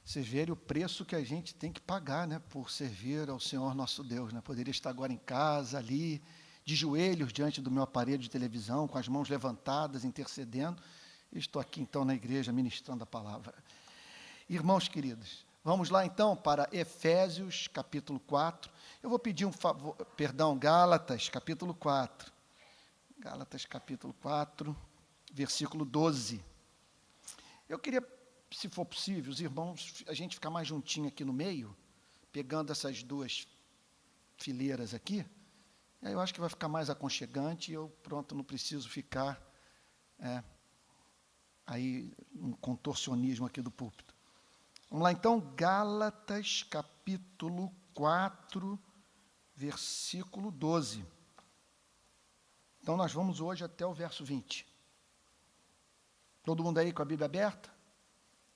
Vocês verem o preço que a gente tem que pagar, né, por servir ao Senhor nosso Deus, né? Poderia estar agora em casa, ali, de joelhos diante do meu aparelho de televisão, com as mãos levantadas, intercedendo. Estou aqui, então, na igreja, ministrando a palavra. Irmãos queridos, vamos lá, então, para Efésios, capítulo 4. Eu vou pedir um favor, Gálatas, capítulo 4. Gálatas, capítulo 4, versículo 12. Eu queria, se for possível, os irmãos, a gente ficar mais juntinho aqui no meio, pegando essas duas fileiras aqui, aí eu acho que vai ficar mais aconchegante e eu, pronto, não preciso ficar aí um contorcionismo aqui do púlpito. Vamos lá, então, Gálatas, capítulo 4, versículo 12. Então, nós vamos hoje até o verso 20. Todo mundo aí com a Bíblia aberta?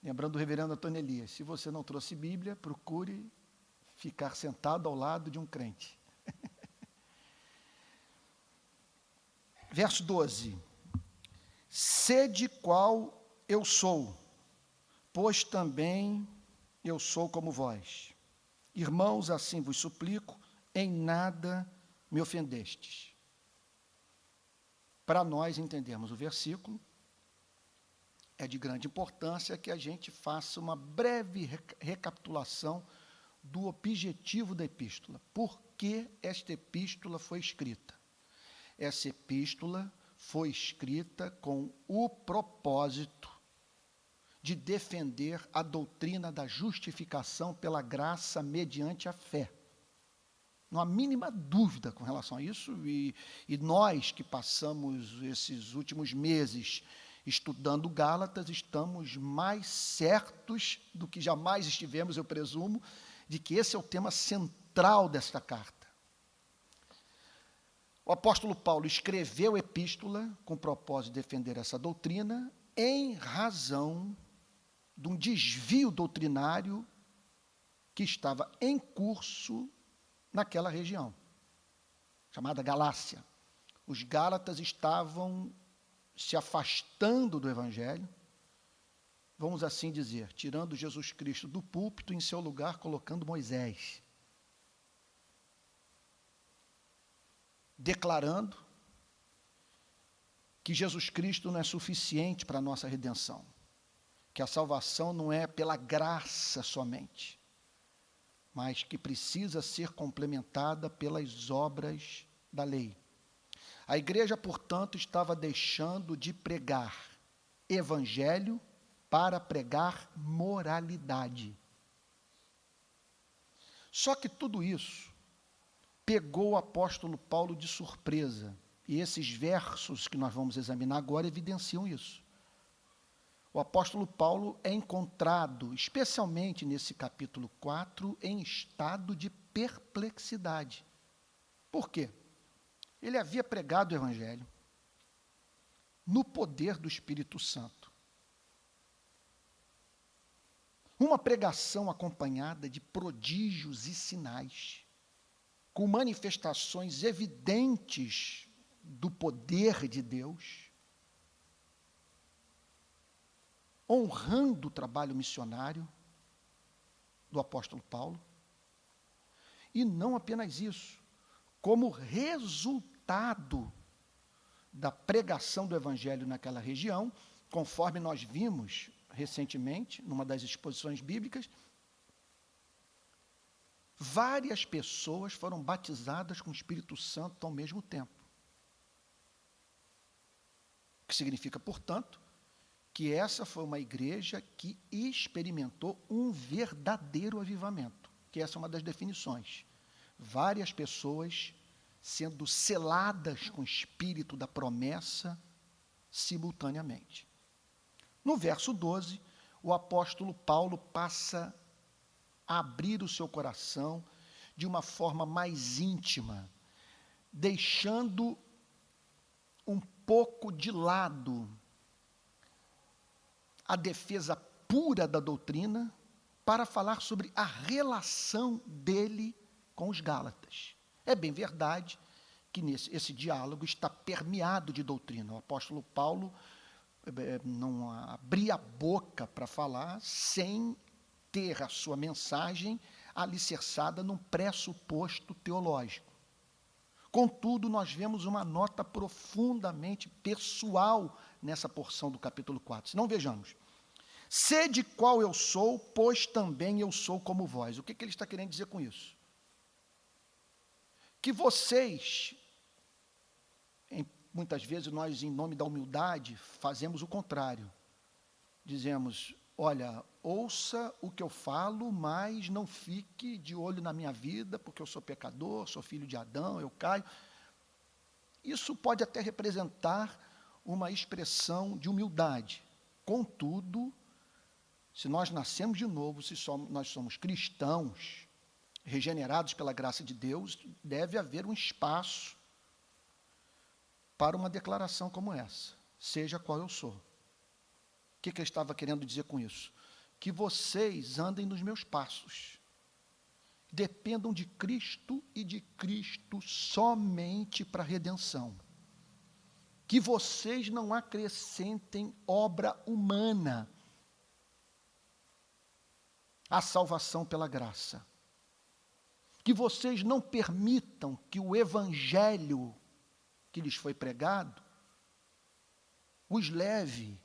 Lembrando do reverendo Antônio Elias, se você não trouxe Bíblia, procure ficar sentado ao lado de um crente. Verso 12. Sede qual eu sou, pois também eu sou como vós. Irmãos, assim vos suplico, em nada me ofendestes. Para nós entendermos o versículo, é de grande importância que a gente faça uma breve recapitulação do objetivo da epístola. Por que esta epístola foi escrita? Essa epístola foi escrita com o propósito de defender a doutrina da justificação pela graça mediante a fé. Não há mínima dúvida com relação a isso, e nós que passamos esses últimos meses estudando Gálatas, estamos mais certos do que jamais estivemos, eu presumo, de que esse é o tema central desta carta. O apóstolo Paulo escreveu a epístola com o propósito de defender essa doutrina em razão de um desvio doutrinário que estava em curso naquela região, chamada Galácia. Os gálatas estavam se afastando do Evangelho, vamos assim dizer, tirando Jesus Cristo do púlpito, em seu lugar colocando Moisés, declarando que Jesus Cristo não é suficiente para a nossa redenção, que a salvação não é pela graça somente, mas que precisa ser complementada pelas obras da lei. A igreja, portanto, estava deixando de pregar evangelho para pregar moralidade. Só que tudo isso pegou o apóstolo Paulo de surpresa, e esses versos que nós vamos examinar agora evidenciam isso. O apóstolo Paulo é encontrado, especialmente nesse capítulo 4, em estado de perplexidade. Por quê? Ele havia pregado o Evangelho no poder do Espírito Santo. Uma pregação acompanhada de prodígios e sinais, com manifestações evidentes do poder de Deus, honrando o trabalho missionário do apóstolo Paulo. E não apenas isso, como resultado da pregação do Evangelho naquela região, conforme nós vimos recentemente, numa das exposições bíblicas, várias pessoas foram batizadas com o Espírito Santo ao mesmo tempo. O que significa, portanto, que essa foi uma igreja que experimentou um verdadeiro avivamento, que essa é uma das definições. Várias pessoas sendo seladas com o espírito da promessa simultaneamente. No verso 12, o apóstolo Paulo passa a abrir o seu coração de uma forma mais íntima, deixando um pouco de lado a defesa pura da doutrina para falar sobre a relação dele com os gálatas. É bem verdade que esse diálogo está permeado de doutrina. O apóstolo Paulo não abria a boca para falar sem ter a sua mensagem alicerçada num pressuposto teológico. Contudo, nós vemos uma nota profundamente pessoal nessa porção do capítulo 4. Se não, vejamos. Sede qual eu sou, pois também eu sou como vós. O que ele está querendo dizer com isso? Que vocês, muitas vezes nós, em nome da humildade, fazemos o contrário. Dizemos, olha, ouça o que eu falo, mas não fique de olho na minha vida, porque eu sou pecador, sou filho de Adão, eu caio. Isso pode até representar uma expressão de humildade. Contudo, se nós nascemos de novo, nós somos cristãos, regenerados pela graça de Deus, deve haver um espaço para uma declaração como essa, seja qual eu sou. O que ele estava querendo dizer com isso? Que vocês andem nos meus passos, dependam de Cristo e de Cristo somente para a redenção. Que vocês não acrescentem obra humana à salvação pela graça. Que vocês não permitam que o evangelho que lhes foi pregado os leve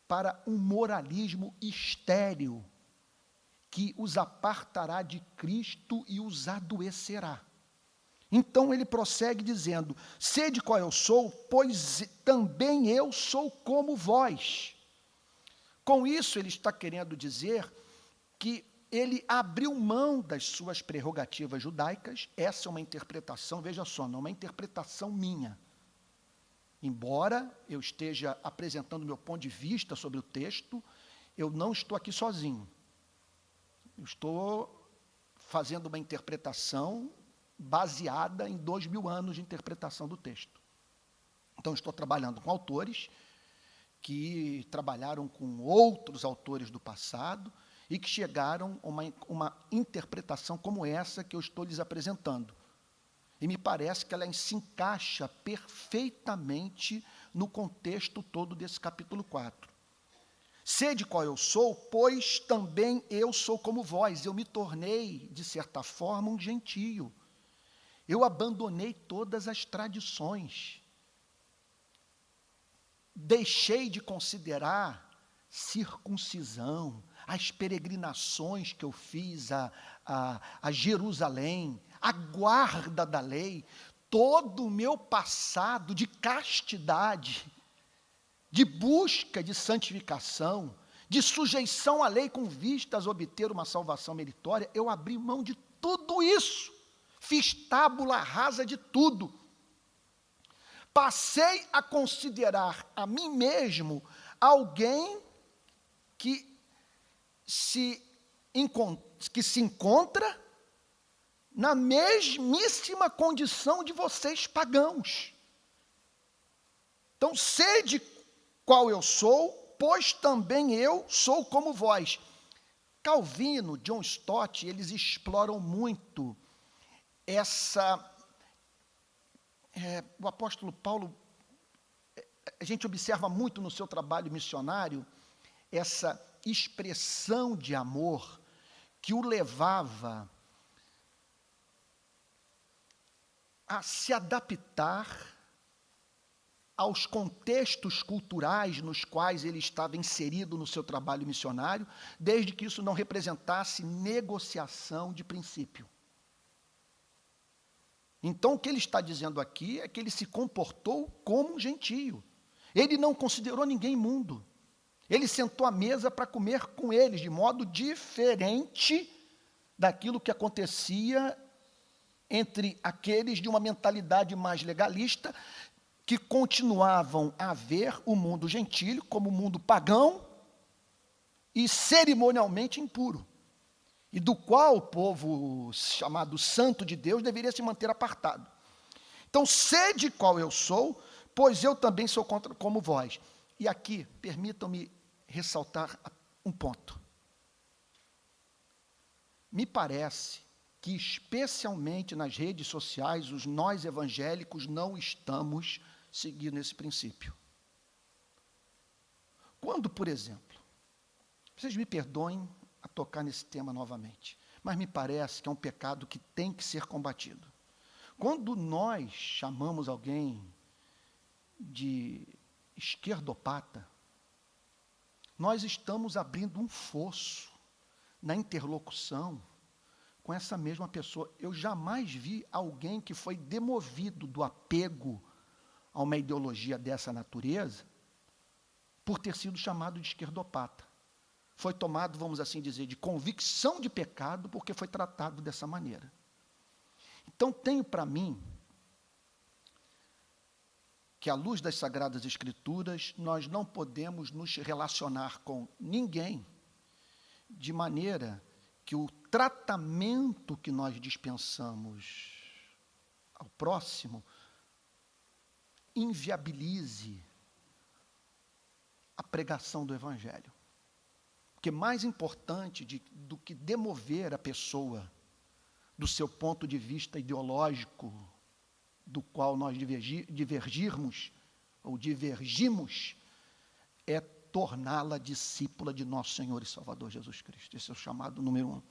para um moralismo estéril que os apartará de Cristo e os adoecerá. Então ele prossegue dizendo, sede qual eu sou, pois também eu sou como vós. Com isso ele está querendo dizer que ele abriu mão das suas prerrogativas judaicas. Essa é uma interpretação, veja só, não é uma interpretação minha. Embora eu esteja apresentando meu ponto de vista sobre o texto, eu não estou aqui sozinho. Eu estou fazendo uma interpretação baseada em 2000 anos de interpretação do texto. Então, estou trabalhando com autores que trabalharam com outros autores do passado e que chegaram a uma interpretação como essa que eu estou lhes apresentando. E me parece que ela se encaixa perfeitamente no contexto todo desse capítulo 4. Sede qual eu sou, pois também eu sou como vós. Eu me tornei, de certa forma, um gentio. Eu abandonei todas as tradições. Deixei de considerar circuncisão, as peregrinações que eu fiz a Jerusalém, a guarda da lei, todo o meu passado de castidade, de busca de santificação, de sujeição à lei com vistas a obter uma salvação meritória, eu abri mão de tudo isso, fiz tábula rasa de tudo. Passei a considerar a mim mesmo alguém que se encontra na mesmíssima condição de vocês pagãos. Então, sede qual eu sou, pois também eu sou como vós. Calvino, John Stott, eles exploram muito o apóstolo Paulo, a gente observa muito no seu trabalho missionário, essa expressão de amor que o levava a se adaptar aos contextos culturais nos quais ele estava inserido no seu trabalho missionário, desde que isso não representasse negociação de princípio. Então, o que ele está dizendo aqui é que ele se comportou como um gentio. Ele não considerou ninguém imundo. Ele sentou à mesa para comer com eles, de modo diferente daquilo que acontecia entre aqueles de uma mentalidade mais legalista, que continuavam a ver o mundo gentílico como um mundo pagão e cerimonialmente impuro, e do qual o povo chamado santo de Deus deveria se manter apartado. Então, sede qual eu sou, pois eu também sou como vós. E aqui, permitam-me ressaltar um ponto. Me parece que, especialmente nas redes sociais, nós evangélicos não estamos seguindo esse princípio. Quando, por exemplo, vocês me perdoem a tocar nesse tema novamente, mas me parece que é um pecado que tem que ser combatido. Quando nós chamamos alguém de esquerdopata, nós estamos abrindo um fosso na interlocução com essa mesma pessoa. Eu jamais vi alguém que foi demovido do apego a uma ideologia dessa natureza por ter sido chamado de esquerdopata. Foi tomado, vamos assim dizer, de convicção de pecado porque foi tratado dessa maneira. Então, tenho para mim que, à luz das Sagradas Escrituras, nós não podemos nos relacionar com ninguém de maneira que o tratamento que nós dispensamos ao próximo inviabilize a pregação do Evangelho. Porque mais importante do que demover a pessoa do seu ponto de vista ideológico, do qual nós divergimos, é torná-la discípula de nosso Senhor e Salvador Jesus Cristo. Esse é o chamado número 1.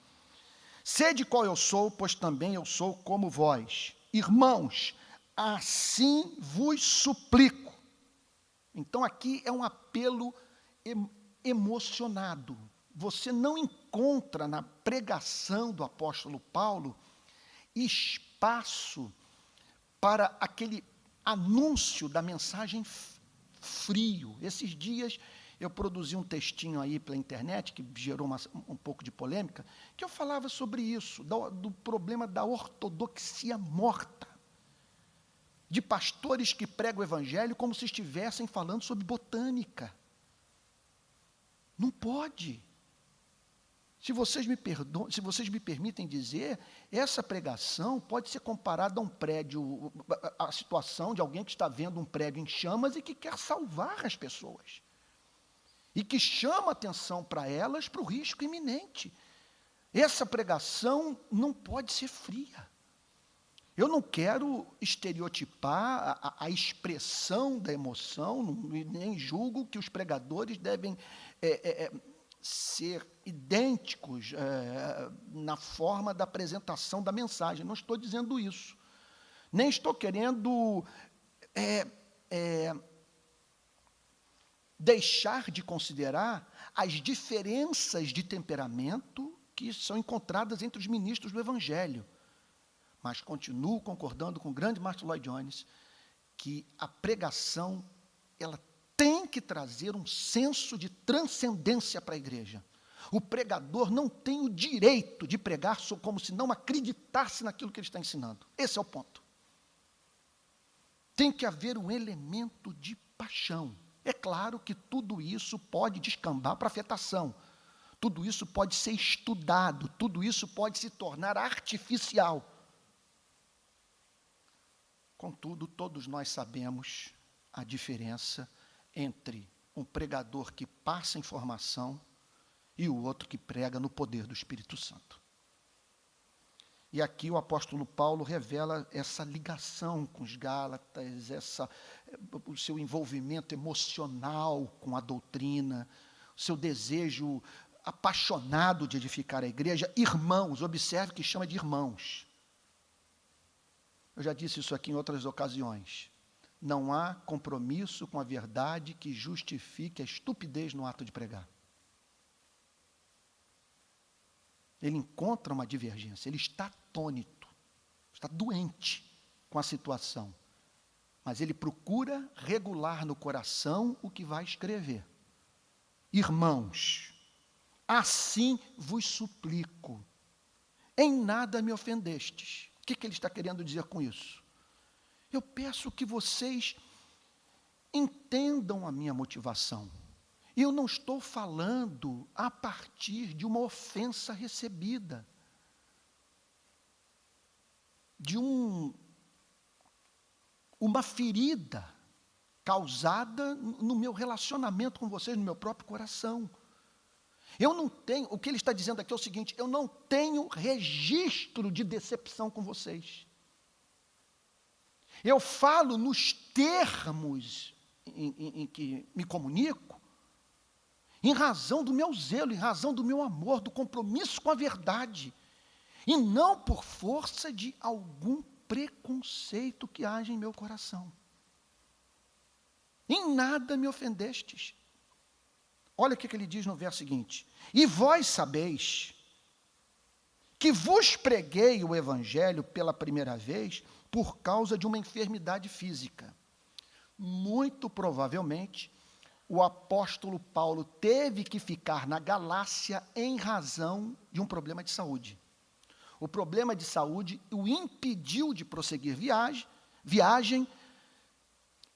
Sede qual eu sou, pois também eu sou como vós. Irmãos, assim vos suplico. Então aqui é um apelo emocionado. Você não encontra na pregação do apóstolo Paulo espaço para aquele anúncio da mensagem frio. Esses dias eu produzi um textinho aí pela internet, que gerou um pouco de polêmica, que eu falava sobre isso, do problema da ortodoxia morta, de pastores que pregam o evangelho como se estivessem falando sobre botânica. Não pode. Se vocês me permitem dizer, essa pregação pode ser comparada a um prédio, a situação de alguém que está vendo um prédio em chamas e que quer salvar as pessoas. E que chama a atenção para elas para o risco iminente. Essa pregação não pode ser fria. Eu não quero estereotipar a expressão da emoção, nem julgo que os pregadores devem ser idênticos na forma da apresentação da mensagem. Não estou dizendo isso. Nem estou querendo deixar de considerar as diferenças de temperamento que são encontradas entre os ministros do Evangelho. Mas continuo concordando com o grande Martin Lloyd Jones que a pregação ela tem que trazer um senso de transcendência para a igreja. O pregador não tem o direito de pregar como se não acreditasse naquilo que ele está ensinando. Esse é o ponto. Tem que haver um elemento de paixão. É claro que tudo isso pode descambar para afetação. Tudo isso pode ser estudado. Tudo isso pode se tornar artificial. Contudo, todos nós sabemos a diferença entre um pregador que passa informação e o outro que prega no poder do Espírito Santo. E aqui o apóstolo Paulo revela essa ligação com os Gálatas, o seu envolvimento emocional com a doutrina, o seu desejo apaixonado de edificar a igreja. Irmãos, observe que chama de irmãos. Eu já disse isso aqui em outras ocasiões. Não há compromisso com a verdade que justifique a estupidez no ato de pregar. Ele encontra uma divergência, ele está atônito, está doente com a situação. Mas ele procura regular no coração o que vai escrever. Irmãos, assim vos suplico, em nada me ofendestes. O que ele está querendo dizer com isso? Eu peço que vocês entendam a minha motivação. Eu não estou falando a partir de uma ofensa recebida, de uma ferida causada no meu relacionamento com vocês, no meu próprio coração. Eu não tenho, o que ele está dizendo aqui é o seguinte, eu não tenho registro de decepção com vocês. Eu falo nos termos em que me comunico, em razão do meu zelo, em razão do meu amor, do compromisso com a verdade, e não por força de algum preconceito que haja em meu coração. Em nada me ofendestes. Olha o que ele diz no verso seguinte: e vós sabeis que vos preguei o evangelho pela primeira vez por causa de uma enfermidade física. Muito provavelmente, o apóstolo Paulo teve que ficar na Galácia em razão de um problema de saúde. O problema de saúde o impediu de prosseguir viagem.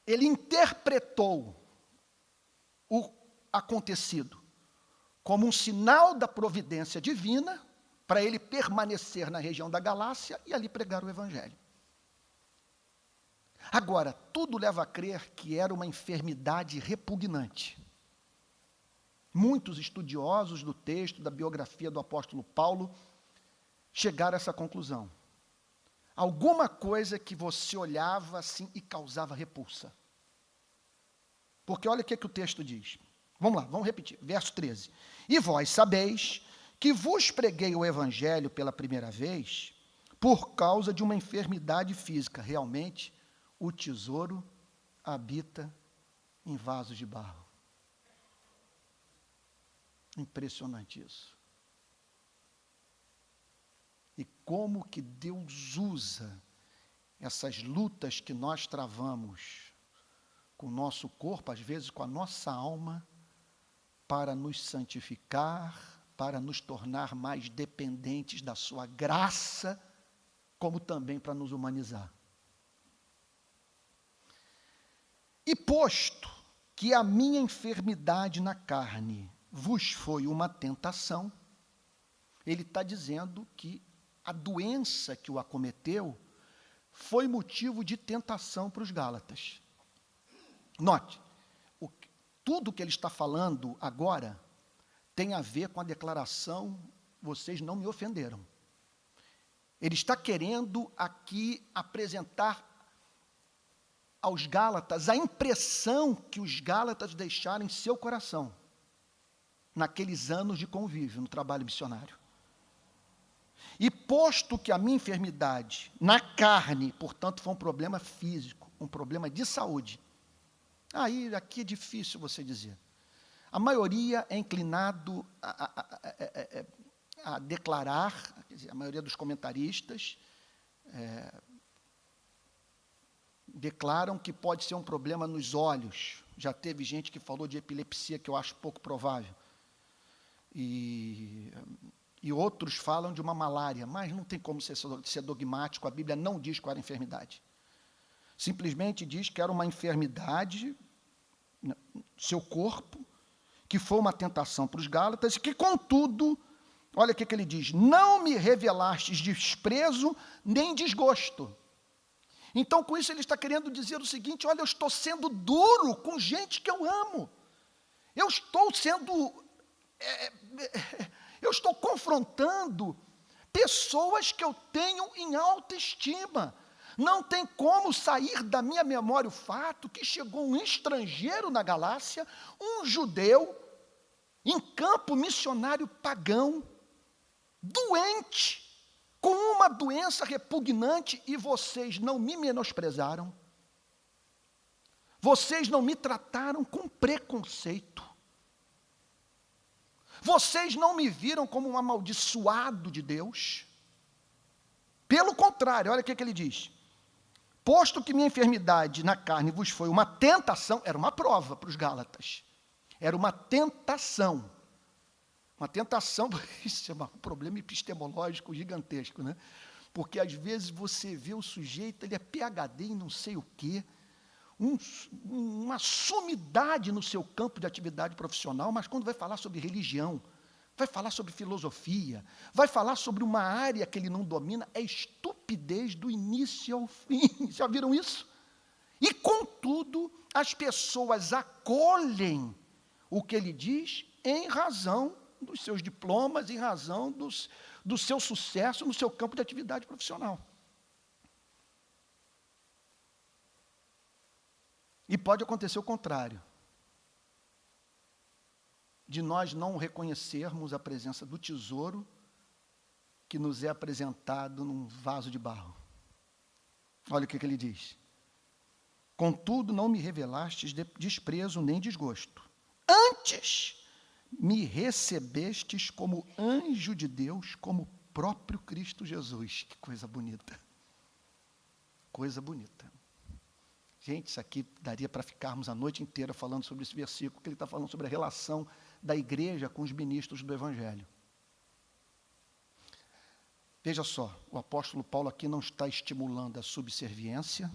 Ele interpretou o acontecido como um sinal da providência divina para ele permanecer na região da Galácia e ali pregar o evangelho. Agora, tudo leva a crer que era uma enfermidade repugnante. Muitos estudiosos do texto, da biografia do apóstolo Paulo, chegaram a essa conclusão. Alguma coisa que você olhava assim e causava repulsa. Porque olha o que o texto diz. Vamos lá, vamos repetir. Verso 13. E vós sabeis que vos preguei o evangelho pela primeira vez por causa de uma enfermidade física. Realmente, o tesouro habita em vasos de barro. Impressionante isso. E como que Deus usa essas lutas que nós travamos com o nosso corpo, às vezes com a nossa alma, para nos santificar, para nos tornar mais dependentes da sua graça, como também para nos humanizar. E posto que a minha enfermidade na carne vos foi uma tentação, ele está dizendo que a doença que o acometeu foi motivo de tentação para os Gálatas. Note, tudo que ele está falando agora tem a ver com a declaração: vocês não me ofenderam. Ele está querendo aqui apresentar aos Gálatas a impressão que os Gálatas deixaram em seu coração, naqueles anos de convívio, no trabalho missionário. E posto que a minha enfermidade na carne, portanto, foi um problema físico, um problema de saúde, aí aqui é difícil você dizer. A maioria é inclinado a declarar, quer dizer, a maioria dos comentaristas declaram que pode ser um problema nos olhos. Já teve gente que falou de epilepsia, que eu acho pouco provável. E outros falam de uma malária, mas não tem como ser dogmático, a Bíblia não diz qual era a enfermidade. Simplesmente diz que era uma enfermidade, seu corpo, que foi uma tentação para os Gálatas, e que, contudo, olha o que ele diz: não me revelastes desprezo nem desgosto. Então, com isso, ele está querendo dizer o seguinte: olha, eu estou sendo duro com gente que eu amo. Eu estou confrontando pessoas que eu tenho em alta estima. Não tem como sair da minha memória o fato que chegou um estrangeiro na Galácia, um judeu, em campo missionário pagão, doente, com uma doença repugnante, e vocês não me menosprezaram, vocês não me trataram com preconceito, vocês não me viram como um amaldiçoado de Deus. Pelo contrário, olha o que ele diz: posto que minha enfermidade na carne vos foi uma tentação, era uma prova para os Gálatas, era uma tentação. Uma tentação, isso é um problema epistemológico gigantesco, né? Porque às vezes você vê o sujeito, ele é PhD em não sei o quê, uma sumidade no seu campo de atividade profissional, mas quando vai falar sobre religião, vai falar sobre filosofia, vai falar sobre uma área que ele não domina, é estupidez do início ao fim. Já viram isso? E, contudo, as pessoas acolhem o que ele diz em razão dos seus diplomas, em razão do seu sucesso no seu campo de atividade profissional. E pode acontecer o contrário. de nós não reconhecermos a presença do tesouro que nos é apresentado num vaso de barro. Olha o que ele diz. Contudo, não me revelastes desprezo nem desgosto. Antes, me recebestes como anjo de Deus, como o próprio Cristo Jesus. Que coisa bonita. Coisa bonita. Gente, isso aqui daria para ficarmos a noite inteira falando sobre esse versículo, que ele está falando sobre a relação da igreja com os ministros do Evangelho. Veja só, o apóstolo Paulo aqui não está estimulando a subserviência.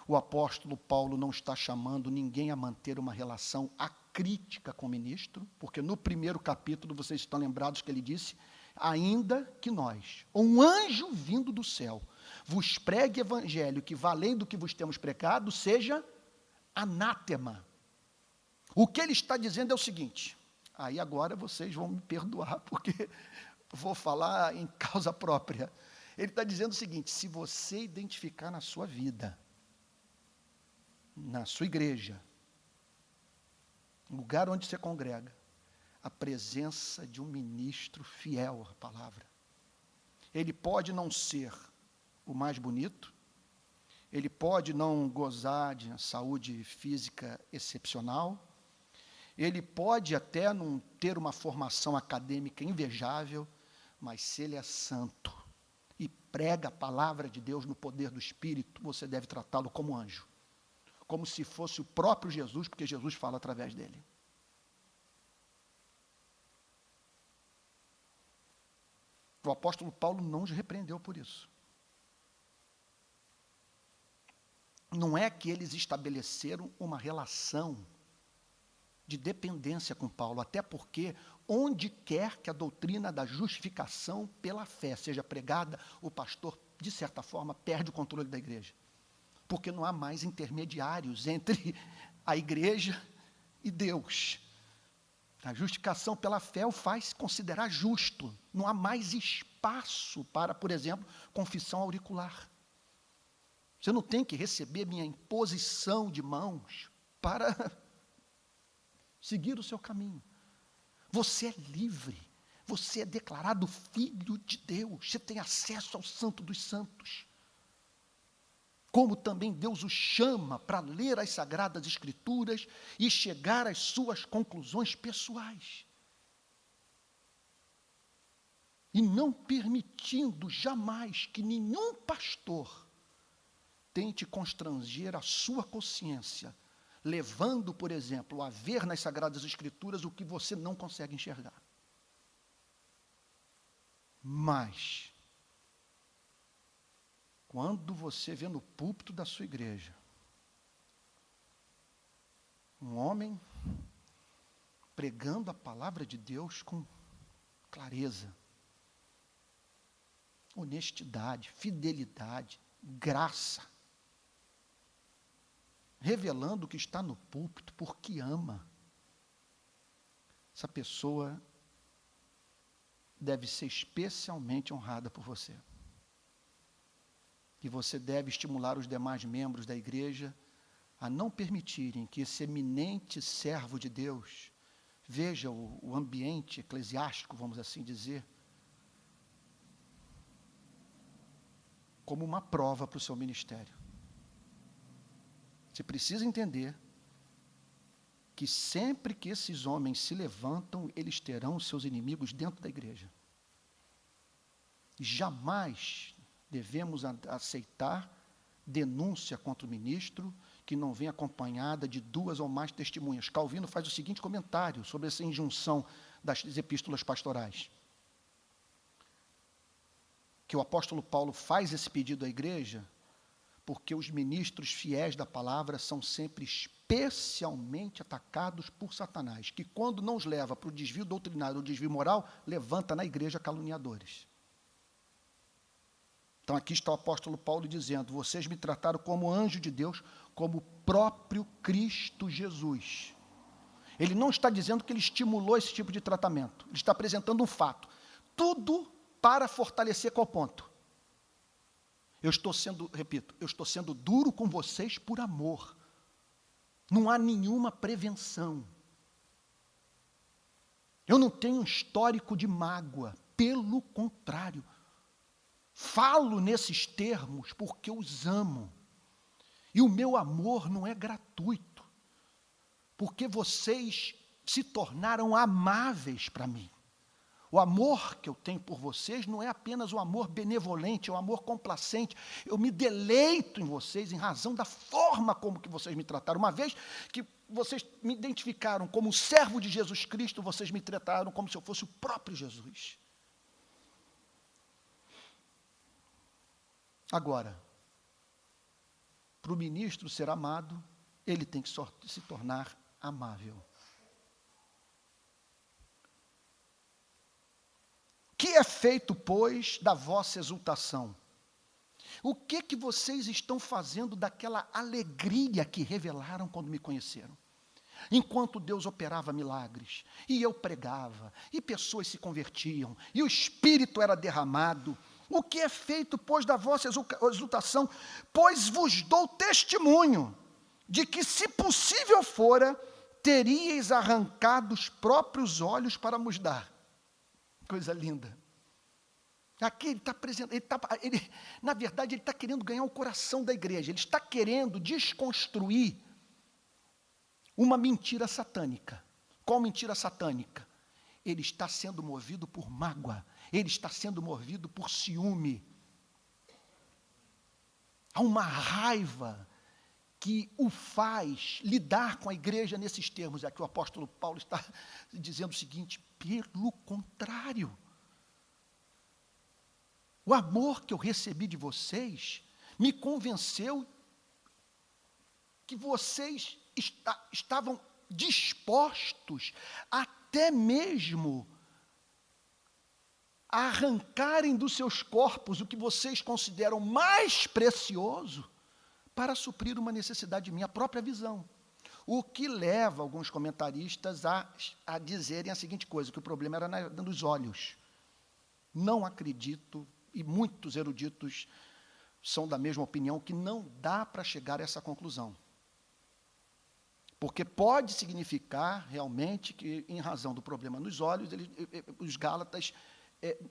O apóstolo Paulo não está chamando ninguém a manter uma relação acrítica com o ministro, porque no primeiro capítulo, vocês estão lembrados que ele disse, ainda que nós, um anjo vindo do céu, vos pregue evangelho que vá além do que vos temos pregado, seja anátema. O que ele está dizendo é o seguinte, aí agora vocês vão me perdoar, porque vou falar em causa própria. Ele está dizendo o seguinte, se você identificar na sua vida, na sua igreja, no lugar onde você congrega, a presença de um ministro fiel à palavra. Ele pode não ser o mais bonito, ele pode não gozar de saúde física excepcional, ele pode até não ter uma formação acadêmica invejável, mas se ele é santo e prega a palavra de Deus no poder do Espírito, você deve tratá-lo como anjo, como se fosse o próprio Jesus, porque Jesus fala através dele. O apóstolo Paulo não os repreendeu por isso. Não é que eles estabeleceram uma relação de dependência com Paulo, até porque onde quer que a doutrina da justificação pela fé seja pregada, o pastor, de certa forma, perde o controle da igreja. Porque não há mais intermediários entre a igreja e Deus. A justificação pela fé o faz considerar justo. Não há mais espaço para, por exemplo, confissão auricular. Você não tem que receber minha imposição de mãos para seguir o seu caminho. Você é livre. Você é declarado filho de Deus. Você tem acesso ao Santo dos Santos. Como também Deus o chama para ler as Sagradas Escrituras e chegar às suas conclusões pessoais. E não permitindo jamais que nenhum pastor tente constranger a sua consciência, levando, por exemplo, a ver nas Sagradas Escrituras o que você não consegue enxergar. Mas quando você vê no púlpito da sua igreja um homem pregando a palavra de Deus com clareza, honestidade, fidelidade, graça, revelando o que está no púlpito porque ama, essa pessoa deve ser especialmente honrada por você. E você deve estimular os demais membros da igreja a não permitirem que esse eminente servo de Deus veja o ambiente eclesiástico, vamos assim dizer, como uma prova para o seu ministério. Você precisa entender que sempre que esses homens se levantam, eles terão seus inimigos dentro da igreja. E jamais devemos aceitar denúncia contra o ministro que não vem acompanhada de 2 ou mais testemunhas. Calvino faz o seguinte comentário sobre essa injunção das epístolas pastorais. Que o apóstolo Paulo faz esse pedido à igreja porque os ministros fiéis da palavra são sempre especialmente atacados por Satanás, que quando não os leva para o desvio doutrinário ou desvio moral, levanta na igreja caluniadores. Então aqui está o apóstolo Paulo dizendo, vocês me trataram como anjo de Deus, como o próprio Cristo Jesus. Ele não está dizendo que ele estimulou esse tipo de tratamento, ele está apresentando um fato. Tudo para fortalecer qual ponto? Eu estou sendo duro com vocês por amor. Não há nenhuma prevenção. Eu não tenho um histórico de mágoa, pelo contrário. Falo nesses termos porque os amo. E o meu amor não é gratuito, porque vocês se tornaram amáveis para mim. O amor que eu tenho por vocês não é apenas um amor benevolente, é um amor complacente. Eu me deleito em vocês em razão da forma como que vocês me trataram. Uma vez que vocês me identificaram como servo de Jesus Cristo, vocês me trataram como se eu fosse o próprio Jesus. Agora, para o ministro ser amado, ele tem que se tornar amável. Que é feito, pois, da vossa exultação? O que vocês estão fazendo daquela alegria que revelaram quando me conheceram? Enquanto Deus operava milagres, e eu pregava, e pessoas se convertiam, e o Espírito era derramado. O que é feito, pois, da vossa exultação? Pois vos dou testemunho de que, se possível fora, teríeis arrancado os próprios olhos para nos dar. Coisa linda. Aqui ele está apresentando, na verdade, ele está querendo ganhar o coração da igreja, ele está querendo desconstruir uma mentira satânica. Qual mentira satânica? Ele está sendo movido por mágoa, ele está sendo movido por ciúme. Há uma raiva que o faz lidar com a igreja nesses termos. Aqui o apóstolo Paulo está dizendo o seguinte: pelo contrário, o amor que eu recebi de vocês me convenceu que vocês estavam dispostos até mesmo a arrancarem dos seus corpos o que vocês consideram mais precioso para suprir uma necessidade minha, a própria visão. O que leva alguns comentaristas a dizerem a seguinte coisa, que o problema era nos olhos. Não acredito, e muitos eruditos são da mesma opinião, que não dá para chegar a essa conclusão. Porque pode significar realmente que, em razão do problema nos olhos, os Gálatas,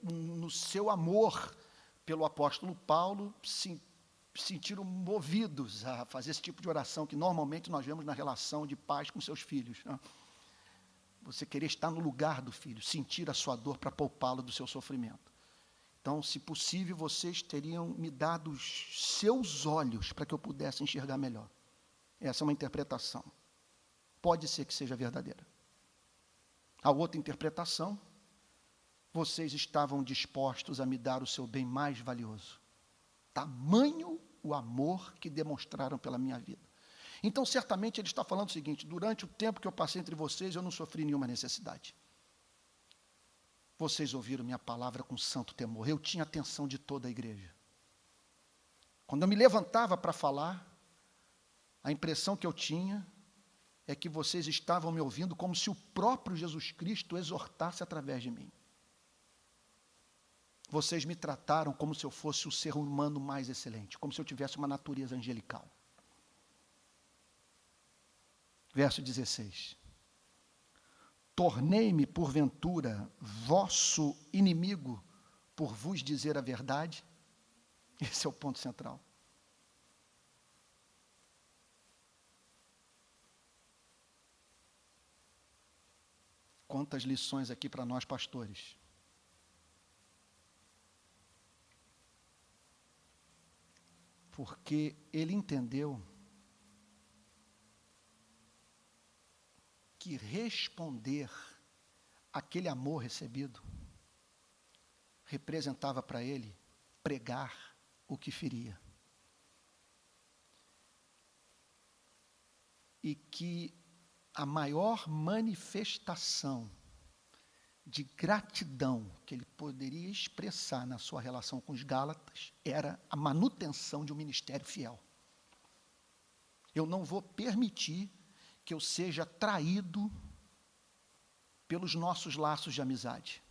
no seu amor pelo apóstolo Paulo, se sentiram movidos a fazer esse tipo de oração que normalmente nós vemos na relação de pais com seus filhos. Né? Você querer estar no lugar do filho, sentir a sua dor para poupá-lo do seu sofrimento. Então, se possível, vocês teriam me dado os seus olhos para que eu pudesse enxergar melhor. Essa é uma interpretação. Pode ser que seja verdadeira. A outra interpretação, vocês estavam dispostos a me dar o seu bem mais valioso. Tamanho o amor que demonstraram pela minha vida. Então, certamente, ele está falando o seguinte: durante o tempo que eu passei entre vocês, eu não sofri nenhuma necessidade. Vocês ouviram minha palavra com santo temor. Eu tinha a atenção de toda a igreja. Quando eu me levantava para falar, a impressão que eu tinha é que vocês estavam me ouvindo como se o próprio Jesus Cristo exortasse através de mim. Vocês me trataram como se eu fosse o ser humano mais excelente, como se eu tivesse uma natureza angelical. Verso 16. Tornei-me, porventura, vosso inimigo por vos dizer a verdade? Esse é o ponto central. Quantas lições aqui para nós, pastores. Porque ele entendeu que responder àquele amor recebido representava para ele pregar o que feria. E que a maior manifestação de gratidão que ele poderia expressar na sua relação com os Gálatas era a manutenção de um ministério fiel. Eu não vou permitir que eu seja traído pelos nossos laços de amizade.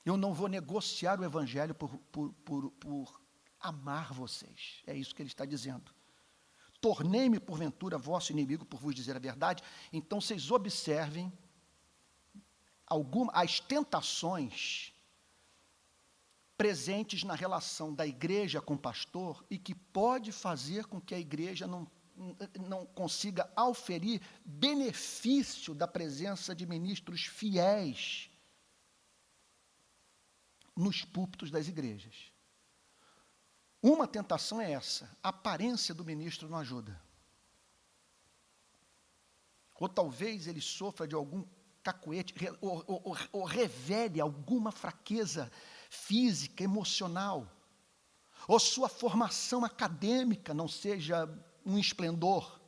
Eu não vou negociar o evangelho por amar vocês. É isso que ele está dizendo. tornei-me porventura vosso inimigo por vos dizer a verdade. Então vocês observem as tentações presentes na relação da igreja com o pastor e que pode fazer com que a igreja não consiga auferir benefício da presença de ministros fiéis nos púlpitos das igrejas. Uma tentação é essa: a aparência do ministro não ajuda. Ou talvez ele sofra de algum cacuete, ou revele alguma fraqueza física, emocional, ou sua formação acadêmica não seja um esplendor,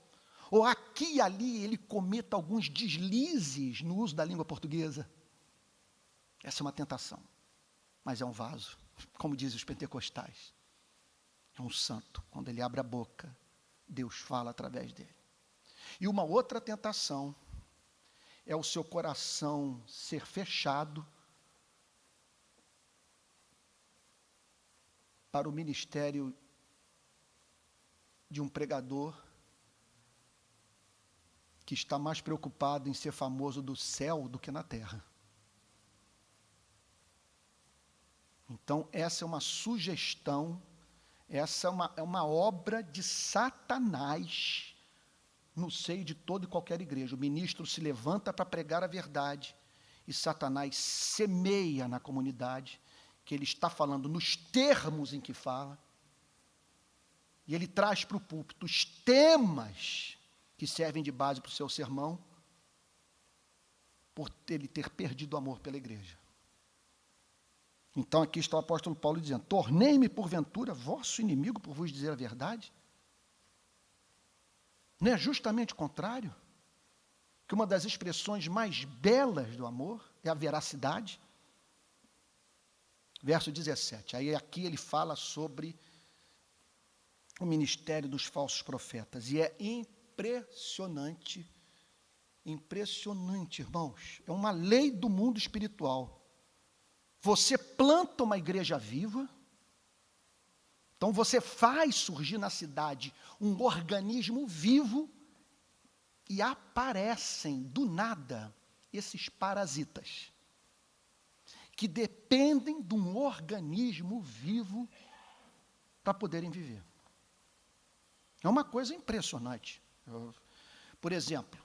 ou aqui e ali ele cometa alguns deslizes no uso da língua portuguesa. Essa é uma tentação, mas é um vaso, como dizem os pentecostais. É um santo. Quando ele abre a boca, Deus fala através dele. E uma outra tentação é o seu coração ser fechado para o ministério de um pregador que está mais preocupado em ser famoso do céu do que na terra. Então, essa é uma sugestão, essa é uma obra de Satanás no seio de toda e qualquer igreja. O ministro se levanta para pregar a verdade e Satanás semeia na comunidade que ele está falando nos termos em que fala, e ele traz para o púlpito os temas que servem de base para o seu sermão, por ele ter perdido o amor pela igreja. Então aqui está o apóstolo Paulo dizendo: tornei-me porventura vosso inimigo por vos dizer a verdade? Não é justamente o contrário? Que uma das expressões mais belas do amor é a veracidade? Verso 17, aí aqui ele fala sobre o ministério dos falsos profetas, e é impressionante, irmãos, é uma lei do mundo espiritual. Você planta uma igreja viva, então você faz surgir na cidade um organismo vivo, e aparecem do nada esses parasitas, que dependem de um organismo vivo para poderem viver. É uma coisa impressionante. Por exemplo,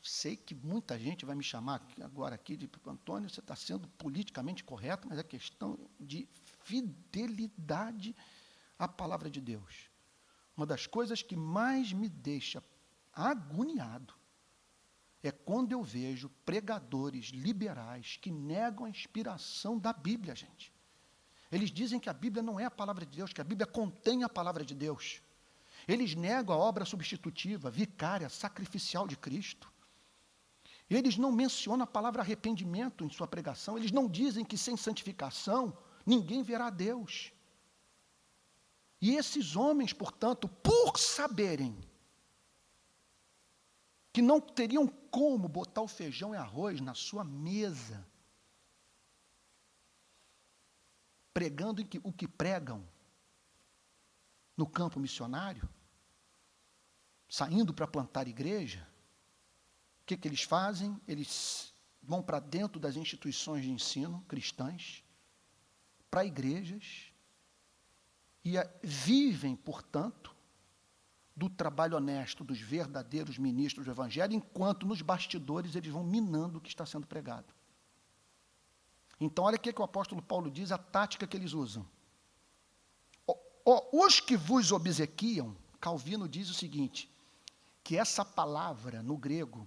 sei que muita gente vai me chamar agora aqui de Antônio, você está sendo politicamente correto, mas é questão de fidelidade à palavra de Deus. Uma das coisas que mais me deixa agoniado é quando eu vejo pregadores liberais que negam a inspiração da Bíblia, gente. Eles dizem que a Bíblia não é a palavra de Deus, que a Bíblia contém a palavra de Deus. Eles negam a obra substitutiva, vicária, sacrificial de Cristo. Eles não mencionam a palavra arrependimento em sua pregação. Eles não dizem que sem santificação ninguém verá a Deus. E esses homens, portanto, por saberem que não teriam como botar o feijão e arroz na sua mesa, pregando o que pregam no campo missionário, saindo para plantar igreja, o que eles fazem? Eles vão para dentro das instituições de ensino cristãs, para igrejas, e vivem, portanto, do trabalho honesto dos verdadeiros ministros do Evangelho, enquanto nos bastidores eles vão minando o que está sendo pregado. Então, olha o que o apóstolo Paulo diz, a tática que eles usam. Os que vos obsequiam, Calvino diz o seguinte, que essa palavra, no grego,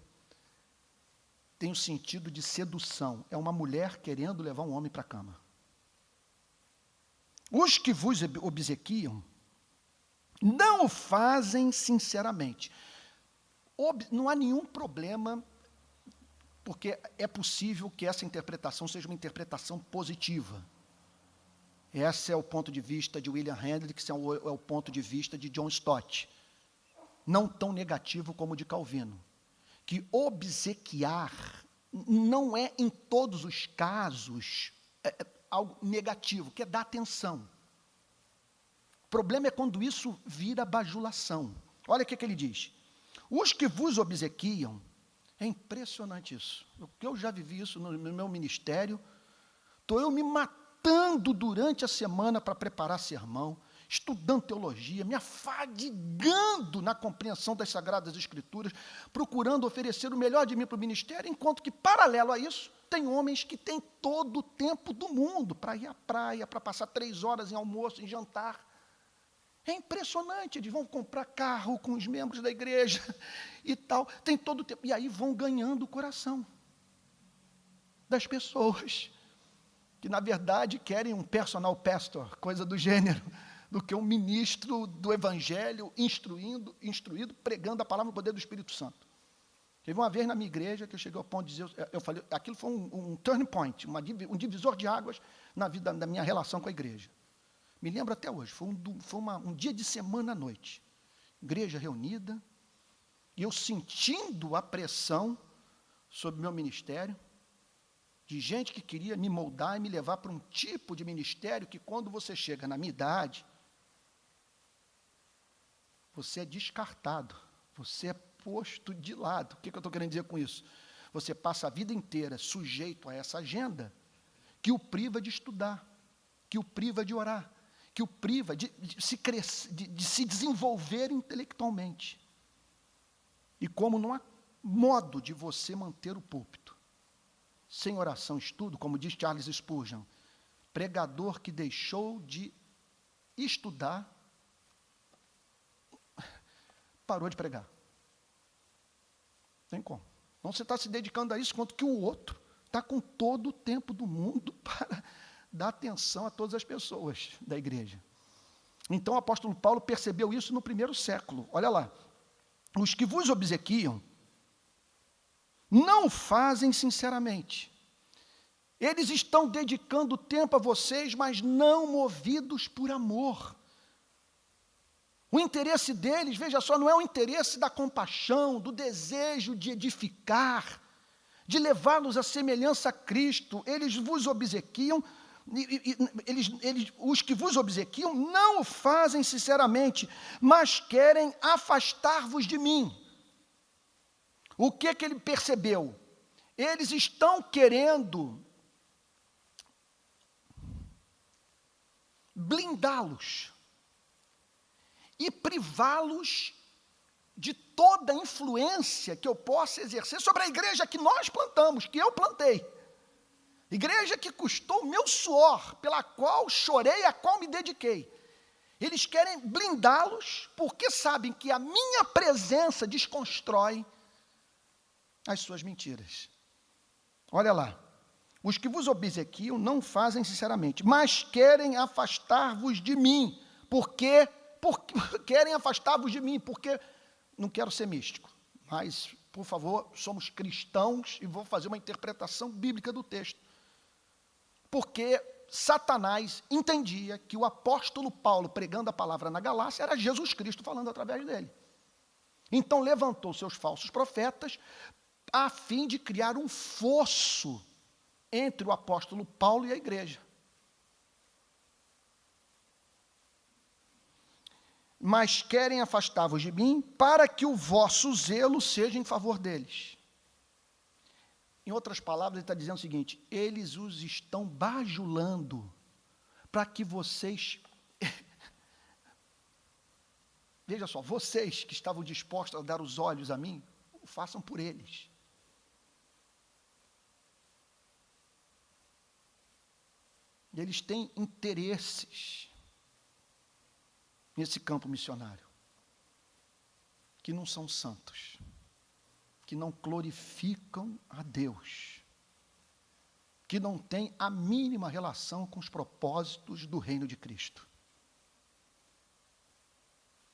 tem o sentido de sedução. É uma mulher querendo levar um homem para a cama. Os que vos obsequiam, não o fazem sinceramente. Não há nenhum problema, porque é possível que essa interpretação seja uma interpretação positiva. Esse é o ponto de vista de William Hendricks, é o ponto de vista de John Stott. Não tão negativo como o de Calvino. Que obsequiar não é, em todos os casos, algo negativo, que é dar atenção. O problema é quando isso vira bajulação. Olha o que ele diz. Os que vos obsequiam, é impressionante isso. Eu já vivi isso no meu ministério. Estou eu me matando durante a semana para preparar sermão, estudando teologia, me afadigando na compreensão das Sagradas Escrituras, procurando oferecer o melhor de mim para o ministério, enquanto que, paralelo a isso, tem homens que têm todo o tempo do mundo para ir à praia, para passar 3 horas em almoço, em jantar. É impressionante, eles vão comprar carro com os membros da igreja e tal, tem todo o tempo, e aí vão ganhando o coração das pessoas, que na verdade querem um personal pastor, coisa do gênero, do que um ministro do evangelho instruído, pregando a palavra no poder do Espírito Santo. Teve uma vez na minha igreja que eu cheguei ao ponto de dizer, eu falei, aquilo foi um turning point, um divisor de águas na vida, da minha relação com a igreja. Me lembro até hoje, foi um dia de semana à noite, igreja reunida, e eu sentindo a pressão sobre o meu ministério, de gente que queria me moldar e me levar para um tipo de ministério que, quando você chega na minha idade, você é descartado, você é posto de lado. O que eu estou querendo dizer com isso? Você passa a vida inteira sujeito a essa agenda que o priva de estudar, que o priva de orar, que o priva de se desenvolver intelectualmente. E como não há modo de você manter o púlpito sem oração e estudo, como diz Charles Spurgeon, pregador que deixou de estudar, parou de pregar. Tem como. Então você está se dedicando a isso, enquanto que o outro está com todo o tempo do mundo para dar atenção a todas as pessoas da igreja. Então o apóstolo Paulo percebeu isso no primeiro século. Olha lá. Os que vos obsequiam não fazem sinceramente. Eles estão dedicando tempo a vocês, mas não movidos por amor. O interesse deles, veja só, não é o interesse da compaixão, do desejo de edificar, de levá-los à semelhança a Cristo. Eles vos obsequiam, os que vos obsequiam não o fazem sinceramente, mas querem afastar-vos de mim. O que ele percebeu? Eles estão querendo blindá-los e privá-los de toda a influência que eu possa exercer sobre a igreja que nós plantamos, que eu plantei. Igreja que custou o meu suor, pela qual chorei, a qual me dediquei. Eles querem blindá-los, porque sabem que a minha presença desconstrói as suas mentiras. Olha lá. Os que vos obsequiam não fazem sinceramente, mas querem afastar-vos de mim. Porque querem afastar-vos de mim, porque não quero ser místico, mas, por favor, somos cristãos e vou fazer uma interpretação bíblica do texto. Porque Satanás entendia que o apóstolo Paulo, pregando a palavra na Galácia, era Jesus Cristo falando através dele. Então levantou seus falsos profetas a fim de criar um fosso entre o apóstolo Paulo e a igreja. Mas querem afastar-vos de mim, para que o vosso zelo seja em favor deles. Em outras palavras, ele está dizendo o seguinte: eles os estão bajulando, para que vocês... Veja só, vocês que estavam dispostos a dar os olhos a mim, o façam por eles. Eles têm interesses nesse campo missionário, que não são santos, que não glorificam a Deus, que não têm a mínima relação com os propósitos do reino de Cristo.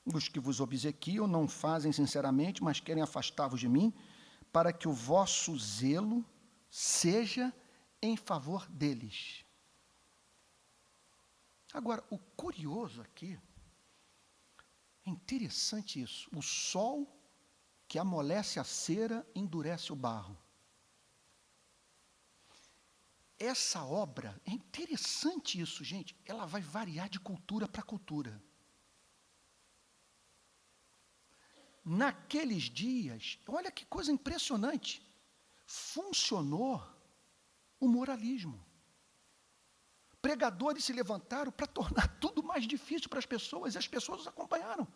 Os que vos obsequiam não fazem sinceramente, mas querem afastar-vos de mim, para que o vosso zelo seja em favor deles. Agora, o curioso aqui, é interessante isso, o sol que amolece a cera endurece o barro. Essa obra, é interessante isso, gente, ela vai variar de cultura para cultura. naqueles dias, olha que coisa impressionante, funcionou o moralismo. Pregadores se levantaram para tornar tudo mais difícil para as pessoas, e as pessoas os acompanharam.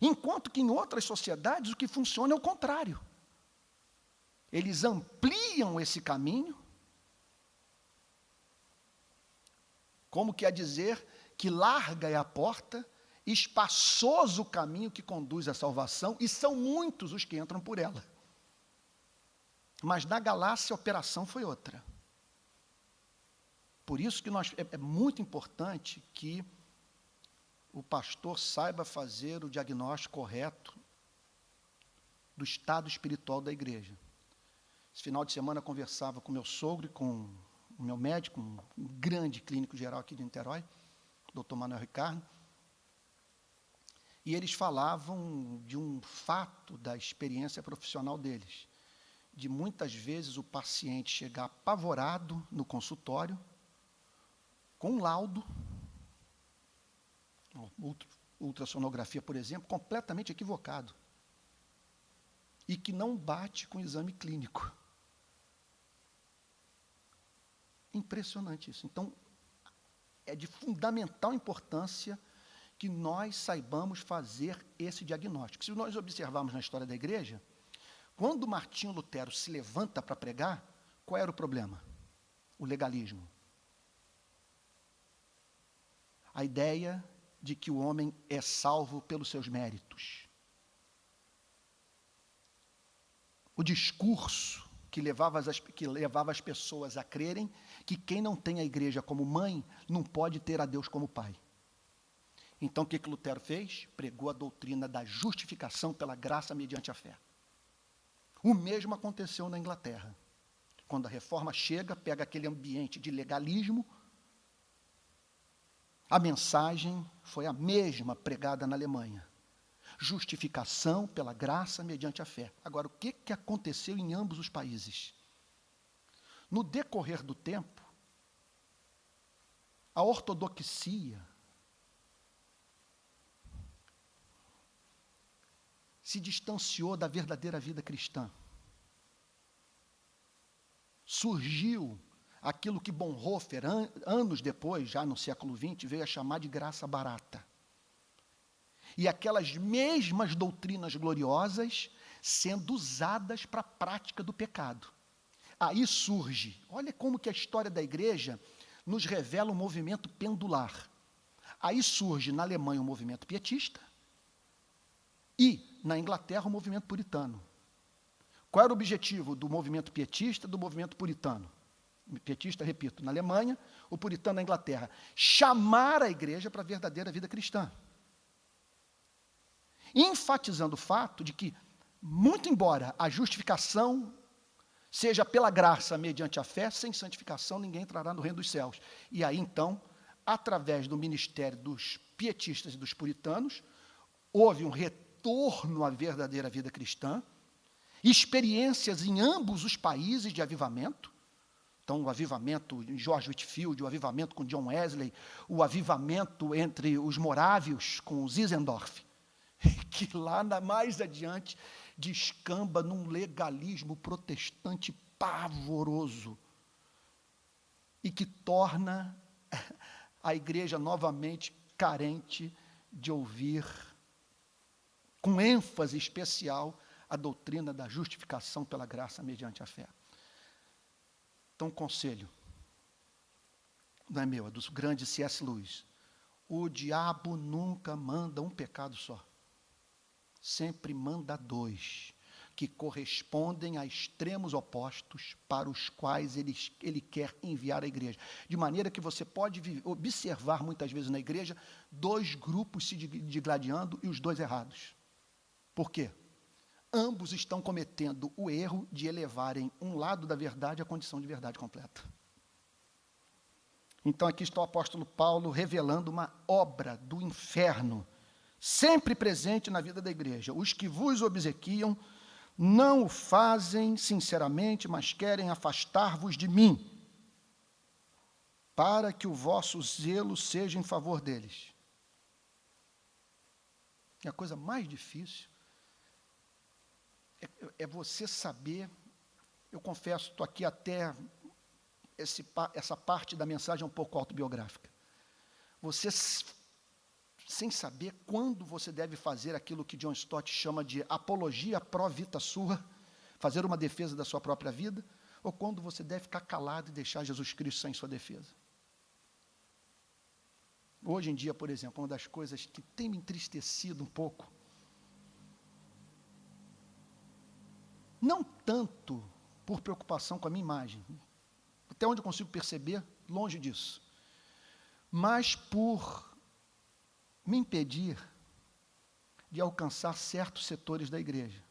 Enquanto que em outras sociedades o que funciona é o contrário. Eles ampliam esse caminho, como quer dizer que larga é a porta, espaçoso o caminho que conduz à salvação, e são muitos os que entram por ela. Mas na Galácia a operação foi outra. Por isso que é muito importante que o pastor saiba fazer o diagnóstico correto do estado espiritual da igreja. Esse final de semana eu conversava com meu sogro e com o meu médico, um grande clínico geral aqui de Niterói, Dr. Manuel Ricardo, e eles falavam de um fato da experiência profissional deles, de muitas vezes o paciente chegar apavorado no consultório, com um laudo, ultrassonografia, por exemplo, completamente equivocado, e que não bate com o exame clínico. Impressionante isso. Então, é de fundamental importância que nós saibamos fazer esse diagnóstico. Se nós observarmos na história da igreja, quando Martinho Lutero se levanta para pregar, qual era o problema? O legalismo. A ideia de que o homem é salvo pelos seus méritos. O discurso que levava as pessoas a crerem que quem não tem a igreja como mãe, não pode ter a Deus como pai. Então, o que Lutero fez? Pregou a doutrina da justificação pela graça mediante a fé. O mesmo aconteceu na Inglaterra. Quando a reforma chega, pega aquele ambiente de legalismo, a mensagem foi a mesma pregada na Alemanha. Justificação pela graça mediante a fé. Agora, o que aconteceu em ambos os países? No decorrer do tempo, a ortodoxia se distanciou da verdadeira vida cristã. Surgiu aquilo que Bonhoeffer, anos depois, já no século XX, veio a chamar de graça barata. E aquelas mesmas doutrinas gloriosas sendo usadas para a prática do pecado. Aí surge, olha como que a história da igreja nos revela um movimento pendular. Aí surge na Alemanha um movimento pietista e na Inglaterra um movimento puritano. Qual era o objetivo do movimento pietista e do movimento puritano? Pietista, repito, na Alemanha, o puritano na Inglaterra. Chamar a igreja para a verdadeira vida cristã. Enfatizando o fato de que, muito embora a justificação seja pela graça mediante a fé, sem santificação ninguém entrará no reino dos céus. E aí, então, através do ministério dos pietistas e dos puritanos, houve um retorno à verdadeira vida cristã, experiências em ambos os países de avivamento. Então, o avivamento em George Whitefield, o avivamento com John Wesley, o avivamento entre os morávios com Zinzendorf, que lá mais adiante descamba num legalismo protestante pavoroso e que torna a igreja novamente carente de ouvir, com ênfase especial, a doutrina da justificação pela graça mediante a fé. Então, conselho, não é meu, é do grande C.S. Lewis. O diabo nunca manda um pecado só. Sempre manda dois, que correspondem a extremos opostos para os quais ele quer enviar a igreja. De maneira que você pode observar muitas vezes na igreja dois grupos se digladiando e os dois errados. Por quê? Ambos estão cometendo o erro de elevarem um lado da verdade à condição de verdade completa. Então, aqui está o apóstolo Paulo revelando uma obra do inferno, sempre presente na vida da igreja. Os que vos obsequiam não o fazem sinceramente, mas querem afastar-vos de mim, para que o vosso zelo seja em favor deles. que a coisa mais difícil é você saber, eu confesso, estou aqui até, essa parte da mensagem é um pouco autobiográfica. Você, sem saber quando você deve fazer aquilo que John Stott chama de apologia pro vita sua, fazer uma defesa da sua própria vida, ou quando você deve ficar calado e deixar Jesus Cristo sem sua defesa. Hoje em dia, por exemplo, uma das coisas que tem me entristecido um pouco, não tanto por preocupação com a minha imagem, até onde eu consigo perceber, longe disso, mas por me impedir de alcançar certos setores da igreja,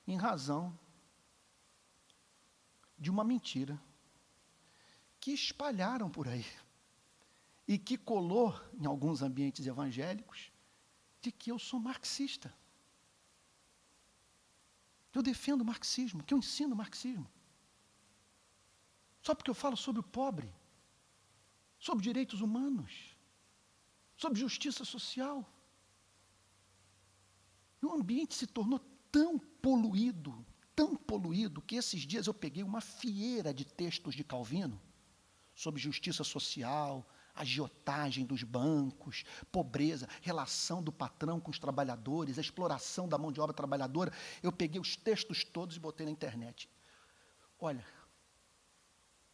em razão de uma mentira que espalharam por aí e que colou em alguns ambientes evangélicos de que eu sou marxista. Eu defendo o marxismo, que eu ensino o marxismo. Só porque eu falo sobre o pobre, sobre direitos humanos, sobre justiça social. E o ambiente se tornou tão poluído, que esses dias eu peguei uma fieira de textos de Calvino sobre justiça social, agiotagem dos bancos, pobreza, relação do patrão com os trabalhadores, a exploração da mão de obra trabalhadora. Eu peguei os textos todos e botei na internet. Olha,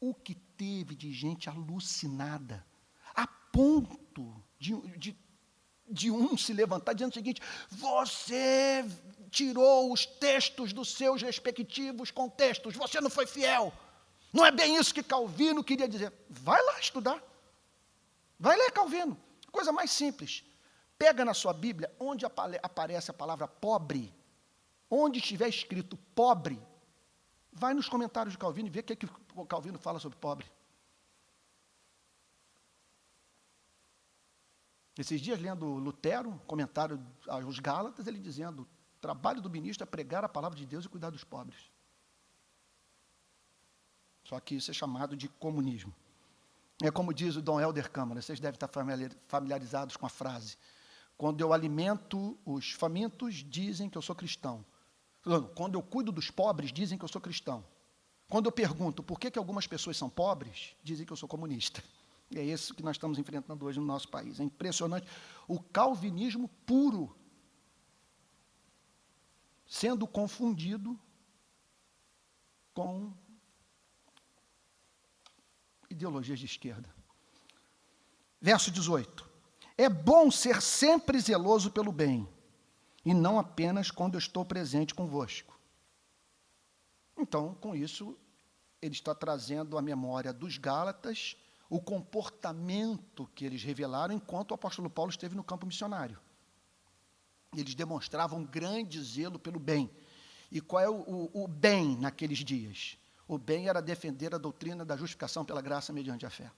o que teve de gente alucinada, a ponto de um se levantar dizendo o seguinte: você tirou os textos dos seus respectivos contextos, você não foi fiel. Não é bem isso que Calvino queria dizer. Vai lá estudar. Vai ler Calvino. Coisa mais simples. Pega na sua Bíblia, onde aparece a palavra pobre, onde estiver escrito pobre, vai nos comentários de Calvino e vê o que o Calvino fala sobre pobre. Esses dias, lendo Lutero, comentário aos Gálatas, ele dizendo: o trabalho do ministro é pregar a palavra de Deus e cuidar dos pobres. Só que isso é chamado de comunismo. É como diz o Dom Helder Câmara, vocês devem estar familiarizados com a frase: quando eu alimento os famintos, dizem que eu sou cristão. Quando eu cuido dos pobres, dizem que eu sou cristão. Quando eu pergunto por que algumas pessoas são pobres, dizem que eu sou comunista. E é isso que nós estamos enfrentando hoje no nosso país. É impressionante. O calvinismo puro sendo confundido com ideologias de esquerda. Verso 18. É bom ser sempre zeloso pelo bem, e não apenas quando eu estou presente convosco. Então, com isso, ele está trazendo à memória dos Gálatas o comportamento que eles revelaram enquanto o apóstolo Paulo esteve no campo missionário. Eles demonstravam grande zelo pelo bem. E qual é o bem naqueles dias? O bem era defender a doutrina da justificação pela graça mediante a fé.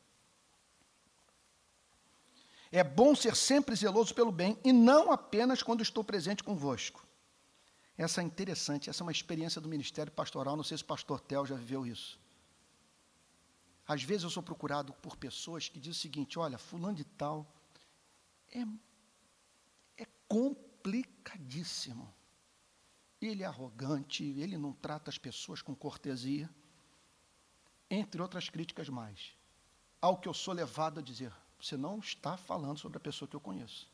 É bom ser sempre zeloso pelo bem, e não apenas quando estou presente convosco. Essa é interessante, essa é uma experiência do ministério pastoral, não sei se o pastor Tel já viveu isso. Às vezes eu sou procurado por pessoas que dizem o seguinte: olha, fulano de tal é complicadíssimo. Ele é arrogante, ele não trata as pessoas com cortesia, entre outras críticas mais. Ao que eu sou levado a dizer: você não está falando sobre a pessoa que eu conheço.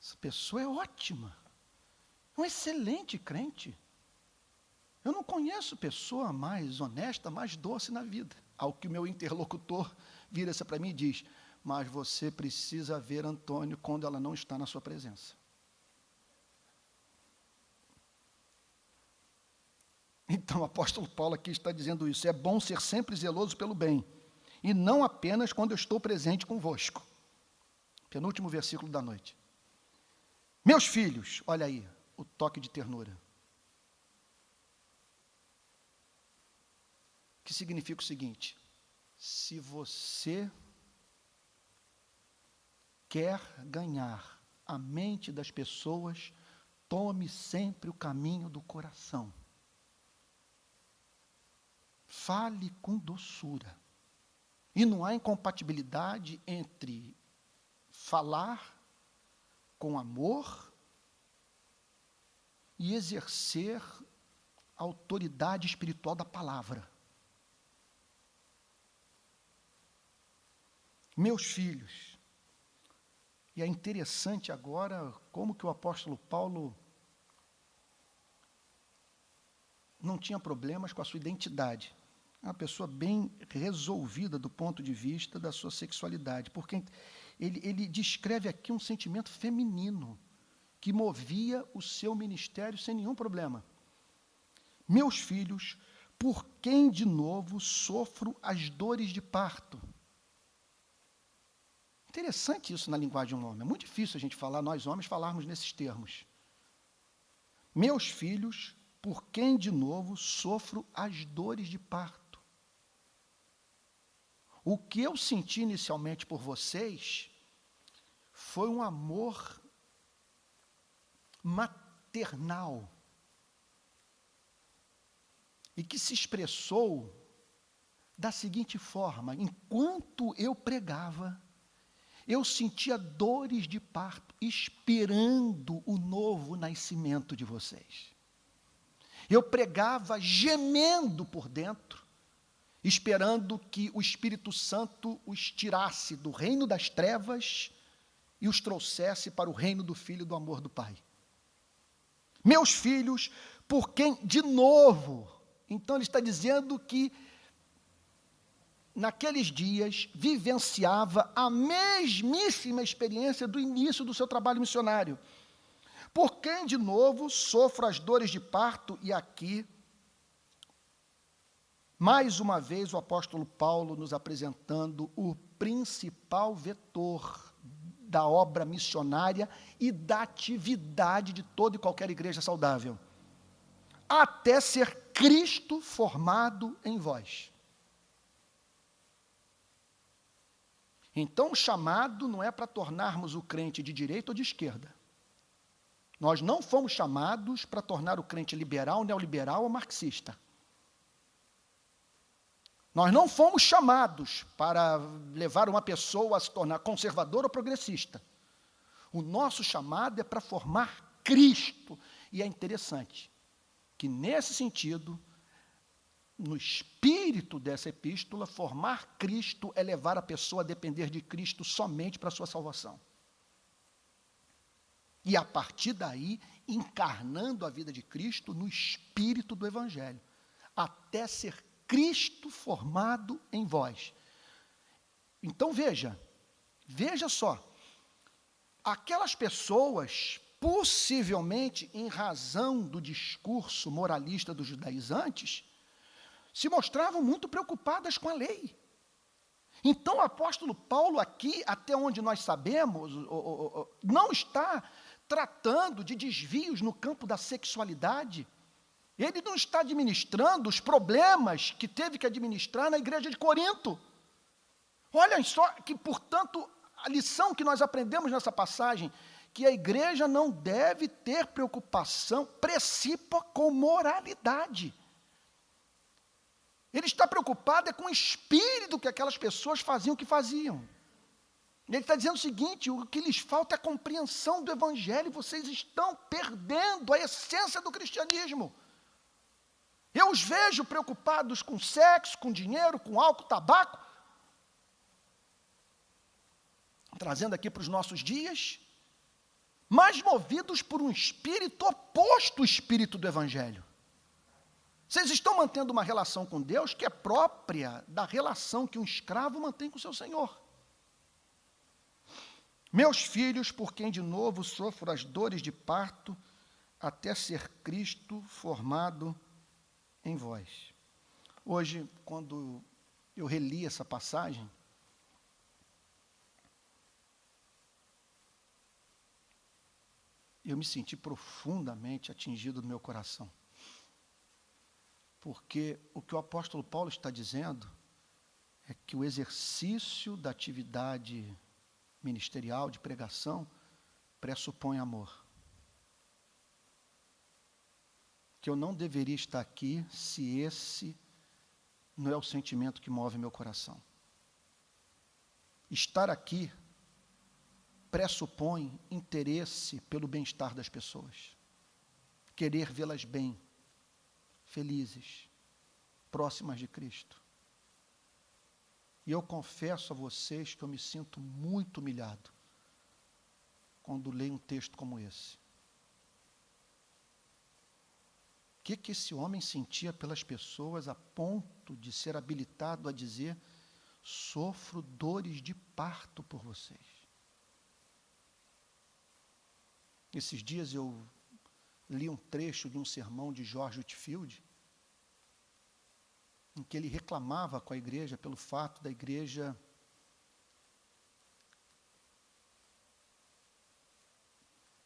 Essa pessoa é ótima, é um excelente crente. Eu não conheço pessoa mais honesta, mais doce na vida. Ao que o meu interlocutor vira-se para mim e diz: mas você precisa ver Antônio quando ela não está na sua presença. Então, o apóstolo Paulo aqui está dizendo isso: é bom ser sempre zeloso pelo bem, e não apenas quando eu estou presente convosco. Penúltimo versículo da noite. Meus filhos, olha aí, o toque de ternura. Que significa o seguinte: se você quer ganhar a mente das pessoas, tome sempre o caminho do coração. Fale com doçura. E não há incompatibilidade entre falar com amor e exercer a autoridade espiritual da palavra. Meus filhos, e é interessante agora como que o apóstolo Paulo não tinha problemas com a sua identidade. É uma pessoa bem resolvida do ponto de vista da sua sexualidade, porque ele descreve aqui um sentimento feminino que movia o seu ministério sem nenhum problema. Meus filhos, por quem de novo sofro as dores de parto? Interessante isso na linguagem de um homem. É muito difícil a gente falar, nós homens falarmos nesses termos. Meus filhos, por quem de novo sofro as dores de parto? O que eu senti inicialmente por vocês foi um amor maternal e que se expressou da seguinte forma: enquanto eu pregava, eu sentia dores de parto, esperando o novo nascimento de vocês. Eu pregava gemendo por dentro, esperando que o Espírito Santo os tirasse do reino das trevas e os trouxesse para o reino do Filho do amor do Pai. Meus filhos, por quem, de novo, então ele está dizendo que naqueles dias vivenciava a mesmíssima experiência do início do seu trabalho missionário. Por quem, de novo, sofro as dores de parto, e aqui, mais uma vez, o apóstolo Paulo nos apresentando o principal vetor da obra missionária e da atividade de toda e qualquer igreja saudável, até ser Cristo formado em vós. Então, o chamado não é para tornarmos o crente de direita ou de esquerda. Nós não fomos chamados para tornar o crente liberal, neoliberal ou marxista. Nós não fomos chamados para levar uma pessoa a se tornar conservadora ou progressista. O nosso chamado é para formar Cristo. E é interessante que, nesse sentido, no espírito dessa epístola, formar Cristo é levar a pessoa a depender de Cristo somente para a sua salvação. E, a partir daí, encarnando a vida de Cristo no espírito do Evangelho, até ser Cristo formado em vós. Então, veja só, aquelas pessoas, possivelmente em razão do discurso moralista dos judaizantes, se mostravam muito preocupadas com a lei. Então, o apóstolo Paulo aqui, até onde nós sabemos, não está tratando de desvios no campo da sexualidade. Ele não está administrando os problemas que teve que administrar na igreja de Corinto. Olha só que, portanto, a lição que nós aprendemos nessa passagem, que a igreja não deve ter preocupação precípua com moralidade. Ele está preocupado com o espírito que aquelas pessoas faziam o que faziam. Ele está dizendo o seguinte: o que lhes falta é a compreensão do Evangelho, vocês estão perdendo a essência do cristianismo. Eu os vejo preocupados com sexo, com dinheiro, com álcool, tabaco, trazendo aqui para os nossos dias, mas movidos por um espírito oposto ao espírito do Evangelho. Vocês estão mantendo uma relação com Deus que é própria da relação que um escravo mantém com seu senhor. Meus filhos, por quem de novo sofro as dores de parto, até ser Cristo formado em vós. Hoje, quando eu reli essa passagem, eu me senti profundamente atingido no meu coração. Porque o que o apóstolo Paulo está dizendo é que o exercício da atividade ministerial, de pregação, pressupõe amor. Que eu não deveria estar aqui se esse não é o sentimento que move meu coração. Estar aqui pressupõe interesse pelo bem-estar das pessoas, querer vê-las bem, felizes, próximas de Cristo. E eu confesso a vocês que eu me sinto muito humilhado quando leio um texto como esse. O que esse homem sentia pelas pessoas a ponto de ser habilitado a dizer: sofro dores de parto por vocês? Esses dias eu li um trecho de um sermão de George Whitefield, em que ele reclamava com a igreja pelo fato da igreja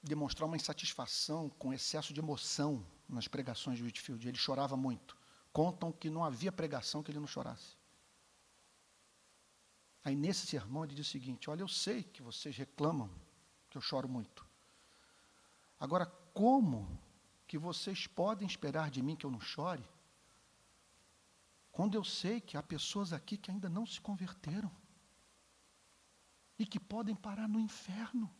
demonstrar uma insatisfação com excesso de emoção nas pregações de Whitefield. Ele chorava muito. Contam que não havia pregação que ele não chorasse. Aí nesse sermão ele diz o seguinte: olha, eu sei que vocês reclamam que eu choro muito. Agora, como que vocês podem esperar de mim que eu não chore, quando eu sei que há pessoas aqui que ainda não se converteram e que podem parar no inferno?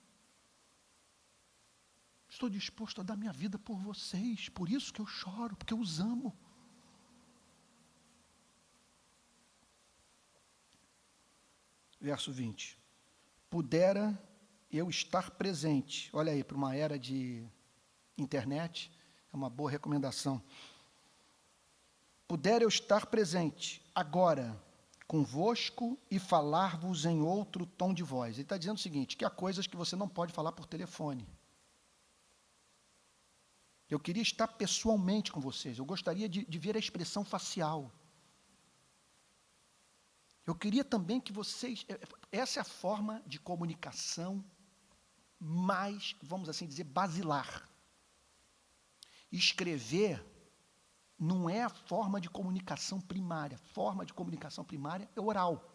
Estou disposto a dar minha vida por vocês, por isso que eu choro, porque eu os amo. Verso 20. Pudera eu estar presente. Olha aí, para uma era de internet, é uma boa recomendação. Pudera eu estar presente agora convosco e falar-vos em outro tom de voz. Ele está dizendo o seguinte, que há coisas que você não pode falar por telefone. Eu queria estar pessoalmente com vocês, eu gostaria de ver a expressão facial. Eu queria também que vocês, essa é a forma de comunicação mais, vamos assim dizer, basilar. Escrever não é a forma de comunicação primária. A forma de comunicação primária é oral.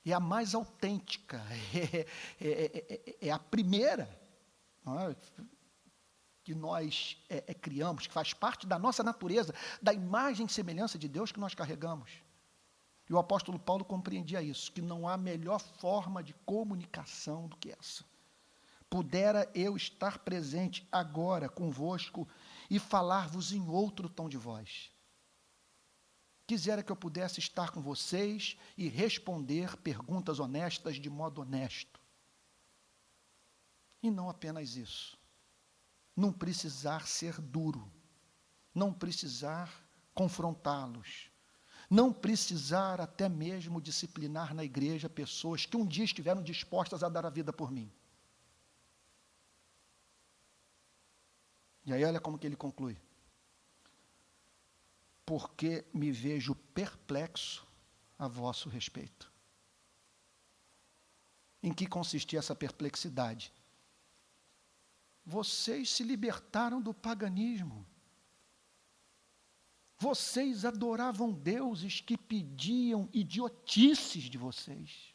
É a mais autêntica, é a primeira, não é? Que nós criamos, que faz parte da nossa natureza, da imagem e semelhança de Deus que nós carregamos. E o apóstolo Paulo compreendia isso, que não há melhor forma de comunicação do que essa. Pudera eu estar presente agora convosco e falar-vos em outro tom de voz. Quisera que eu pudesse estar com vocês e responder perguntas honestas de modo honesto. E não apenas isso. Não precisar ser duro, não precisar confrontá-los, não precisar até mesmo disciplinar na igreja pessoas que um dia estiveram dispostas a dar a vida por mim. E aí olha como que ele conclui. Porque me vejo perplexo a vosso respeito. Em que consistia essa perplexidade? Vocês se libertaram do paganismo. Vocês adoravam deuses que pediam idiotices de vocês.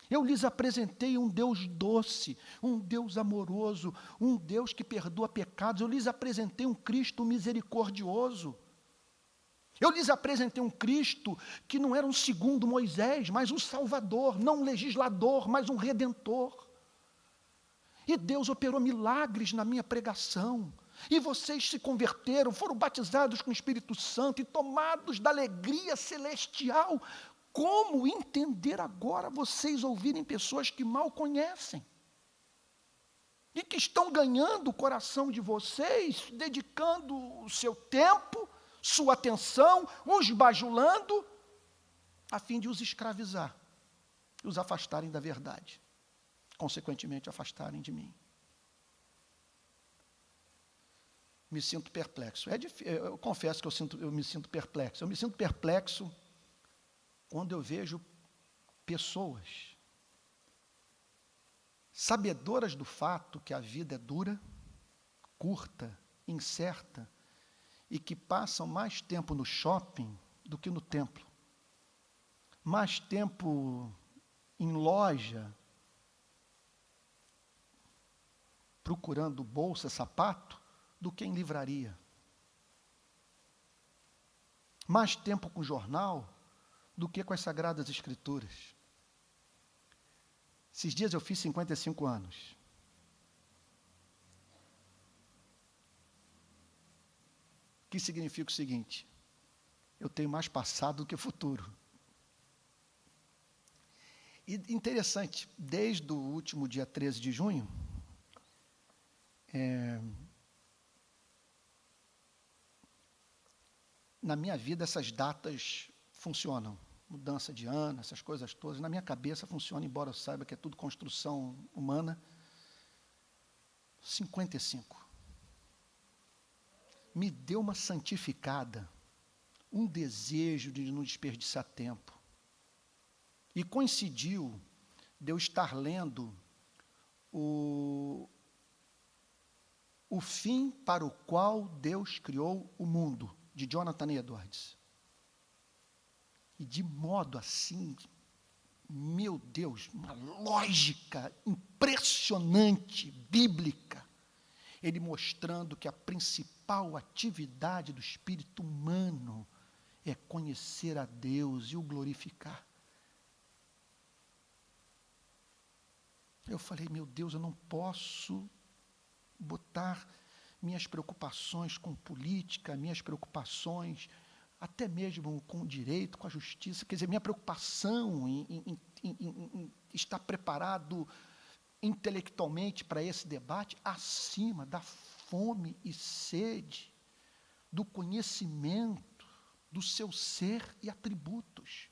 Eu lhes apresentei um Deus doce, um Deus amoroso, um Deus que perdoa pecados. Eu lhes apresentei um Cristo misericordioso. Eu lhes apresentei um Cristo que não era um segundo Moisés, mas um Salvador, não um legislador, mas um Redentor. E Deus operou milagres na minha pregação. E vocês se converteram, foram batizados com o Espírito Santo e tomados da alegria celestial. Como entender agora vocês ouvirem pessoas que mal conhecem? E que estão ganhando o coração de vocês, dedicando o seu tempo, sua atenção, os bajulando, a fim de os escravizar, os afastarem da verdade. Consequentemente, afastarem de mim. Me sinto perplexo. Eu confesso que eu me sinto perplexo. Eu me sinto perplexo quando eu vejo pessoas sabedoras do fato que a vida é dura, curta, incerta, e que passam mais tempo no shopping do que no templo. Mais tempo em loja, procurando bolsa, sapato, do que em livraria. Mais tempo com jornal do que com as Sagradas Escrituras. Esses dias eu fiz 55 anos. O que significa o seguinte: eu tenho mais passado do que futuro. E interessante, desde o último dia 13 de junho, na minha vida essas datas funcionam. Mudança de ano, essas coisas todas, na minha cabeça funciona, embora eu saiba que é tudo construção humana. 55. Me deu uma santificada, um desejo de não desperdiçar tempo. E coincidiu de eu estar lendo o fim para o qual Deus criou o mundo, de Jonathan Edwards. E de modo assim, meu Deus, uma lógica impressionante, bíblica, ele mostrando que a principal atividade do espírito humano é conhecer a Deus e o glorificar. Eu falei, meu Deus, eu não posso botar minhas preocupações com política, minhas preocupações até mesmo com o direito, com a justiça, quer dizer, minha preocupação em estar preparado intelectualmente para esse debate, acima da fome e sede, do conhecimento, do seu ser e atributos.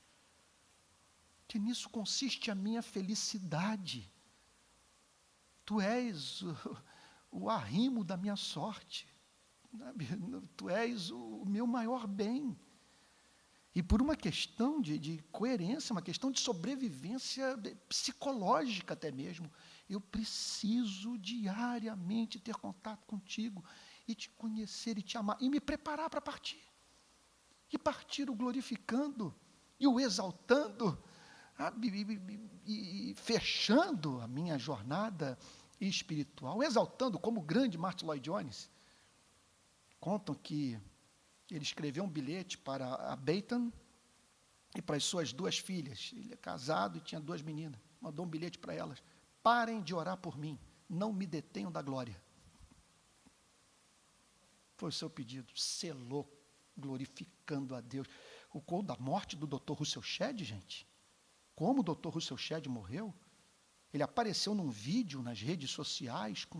Que nisso consiste a minha felicidade. Tu és o arrimo da minha sorte. Tu és o meu maior bem. E por uma questão de coerência, uma questão de sobrevivência psicológica até mesmo, eu preciso diariamente ter contato contigo e te conhecer e te amar e me preparar para partir. E partir o glorificando e o exaltando, e fechando a minha jornada espiritual, exaltando como o grande Martin Lloyd Jones. Contam que ele escreveu um bilhete para a Beitan e para as suas 2 filhas. Ele é casado e tinha 2 meninas. Mandou um bilhete para elas. Parem de orar por mim, não me detenham da glória. Foi o seu pedido. Selou, glorificando a Deus. O gol da morte do Dr. Russell Shedd, gente. Como o Dr. Russell Shedd morreu? Ele apareceu num vídeo nas redes sociais com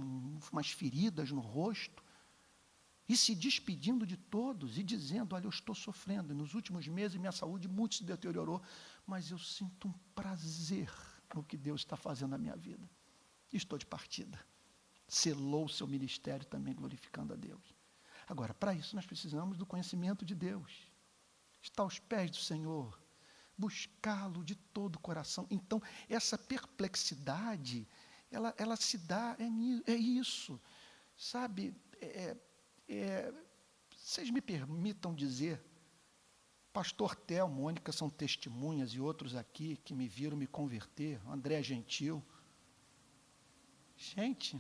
umas feridas no rosto e se despedindo de todos e dizendo, olha, eu estou sofrendo, nos últimos meses minha saúde muito se deteriorou, mas eu sinto um prazer no que Deus está fazendo na minha vida. Estou de partida. Selou o seu ministério também glorificando a Deus. Agora, para isso nós precisamos do conhecimento de Deus. Estar aos pés do Senhor, buscá-lo de todo o coração. Então, essa perplexidade, ela se dá, é isso, sabe? Vocês me permitam dizer, pastor Theo, Mônica são testemunhas, e outros aqui que me viram me converter, André Gentil. Gente,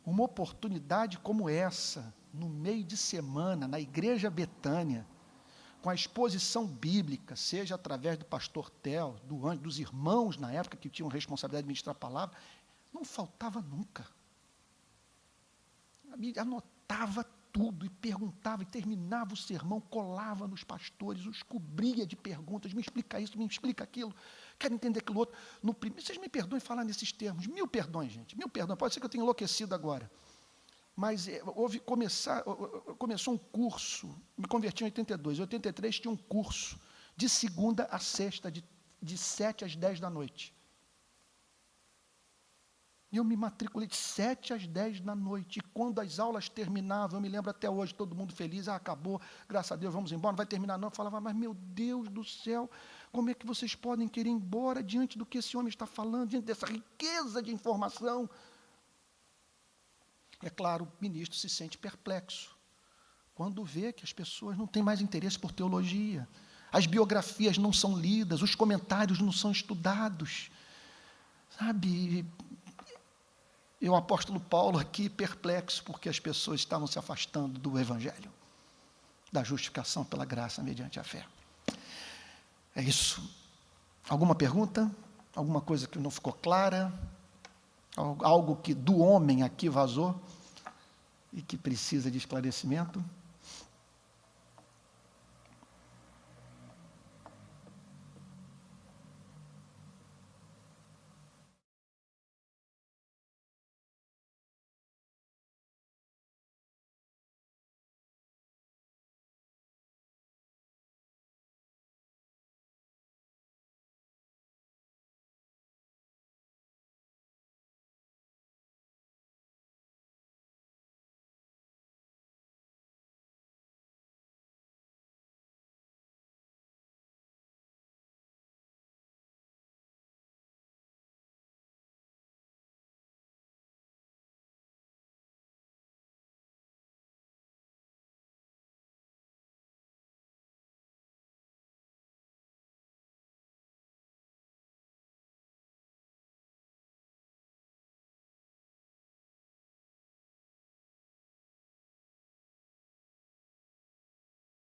uma oportunidade como essa, no meio de semana, na Igreja Betânia, com a exposição bíblica, seja através do pastor Theo, do Anjo, dos irmãos na época que tinham responsabilidade de ministrar a palavra, não faltava nunca. Anotava tudo e perguntava e terminava o sermão, colava nos pastores, os cobria de perguntas, me explica isso, me explica aquilo, quero entender aquilo outro. Vocês me perdoem falar nesses termos, 1000 perdões, gente, 1000 perdões, pode ser que eu tenha enlouquecido agora. Mas começou um curso, me converti em 82, em 83 tinha um curso, de segunda a sexta, de 7 às 10 da noite. E eu me matriculei de 7 às 10 da noite, e quando as aulas terminavam, eu me lembro até hoje, todo mundo feliz, acabou, graças a Deus, vamos embora, não vai terminar não. Eu falava, mas meu Deus do céu, como é que vocês podem querer ir embora diante do que esse homem está falando, diante dessa riqueza de informação? É claro, o ministro se sente perplexo quando vê que as pessoas não têm mais interesse por teologia, as biografias não são lidas, os comentários não são estudados, sabe? E o apóstolo Paulo aqui perplexo, porque as pessoas estavam se afastando do Evangelho, da justificação pela graça mediante a fé. É isso. Alguma pergunta? Alguma coisa que não ficou clara? Algo que do homem aqui vazou e que precisa de esclarecimento?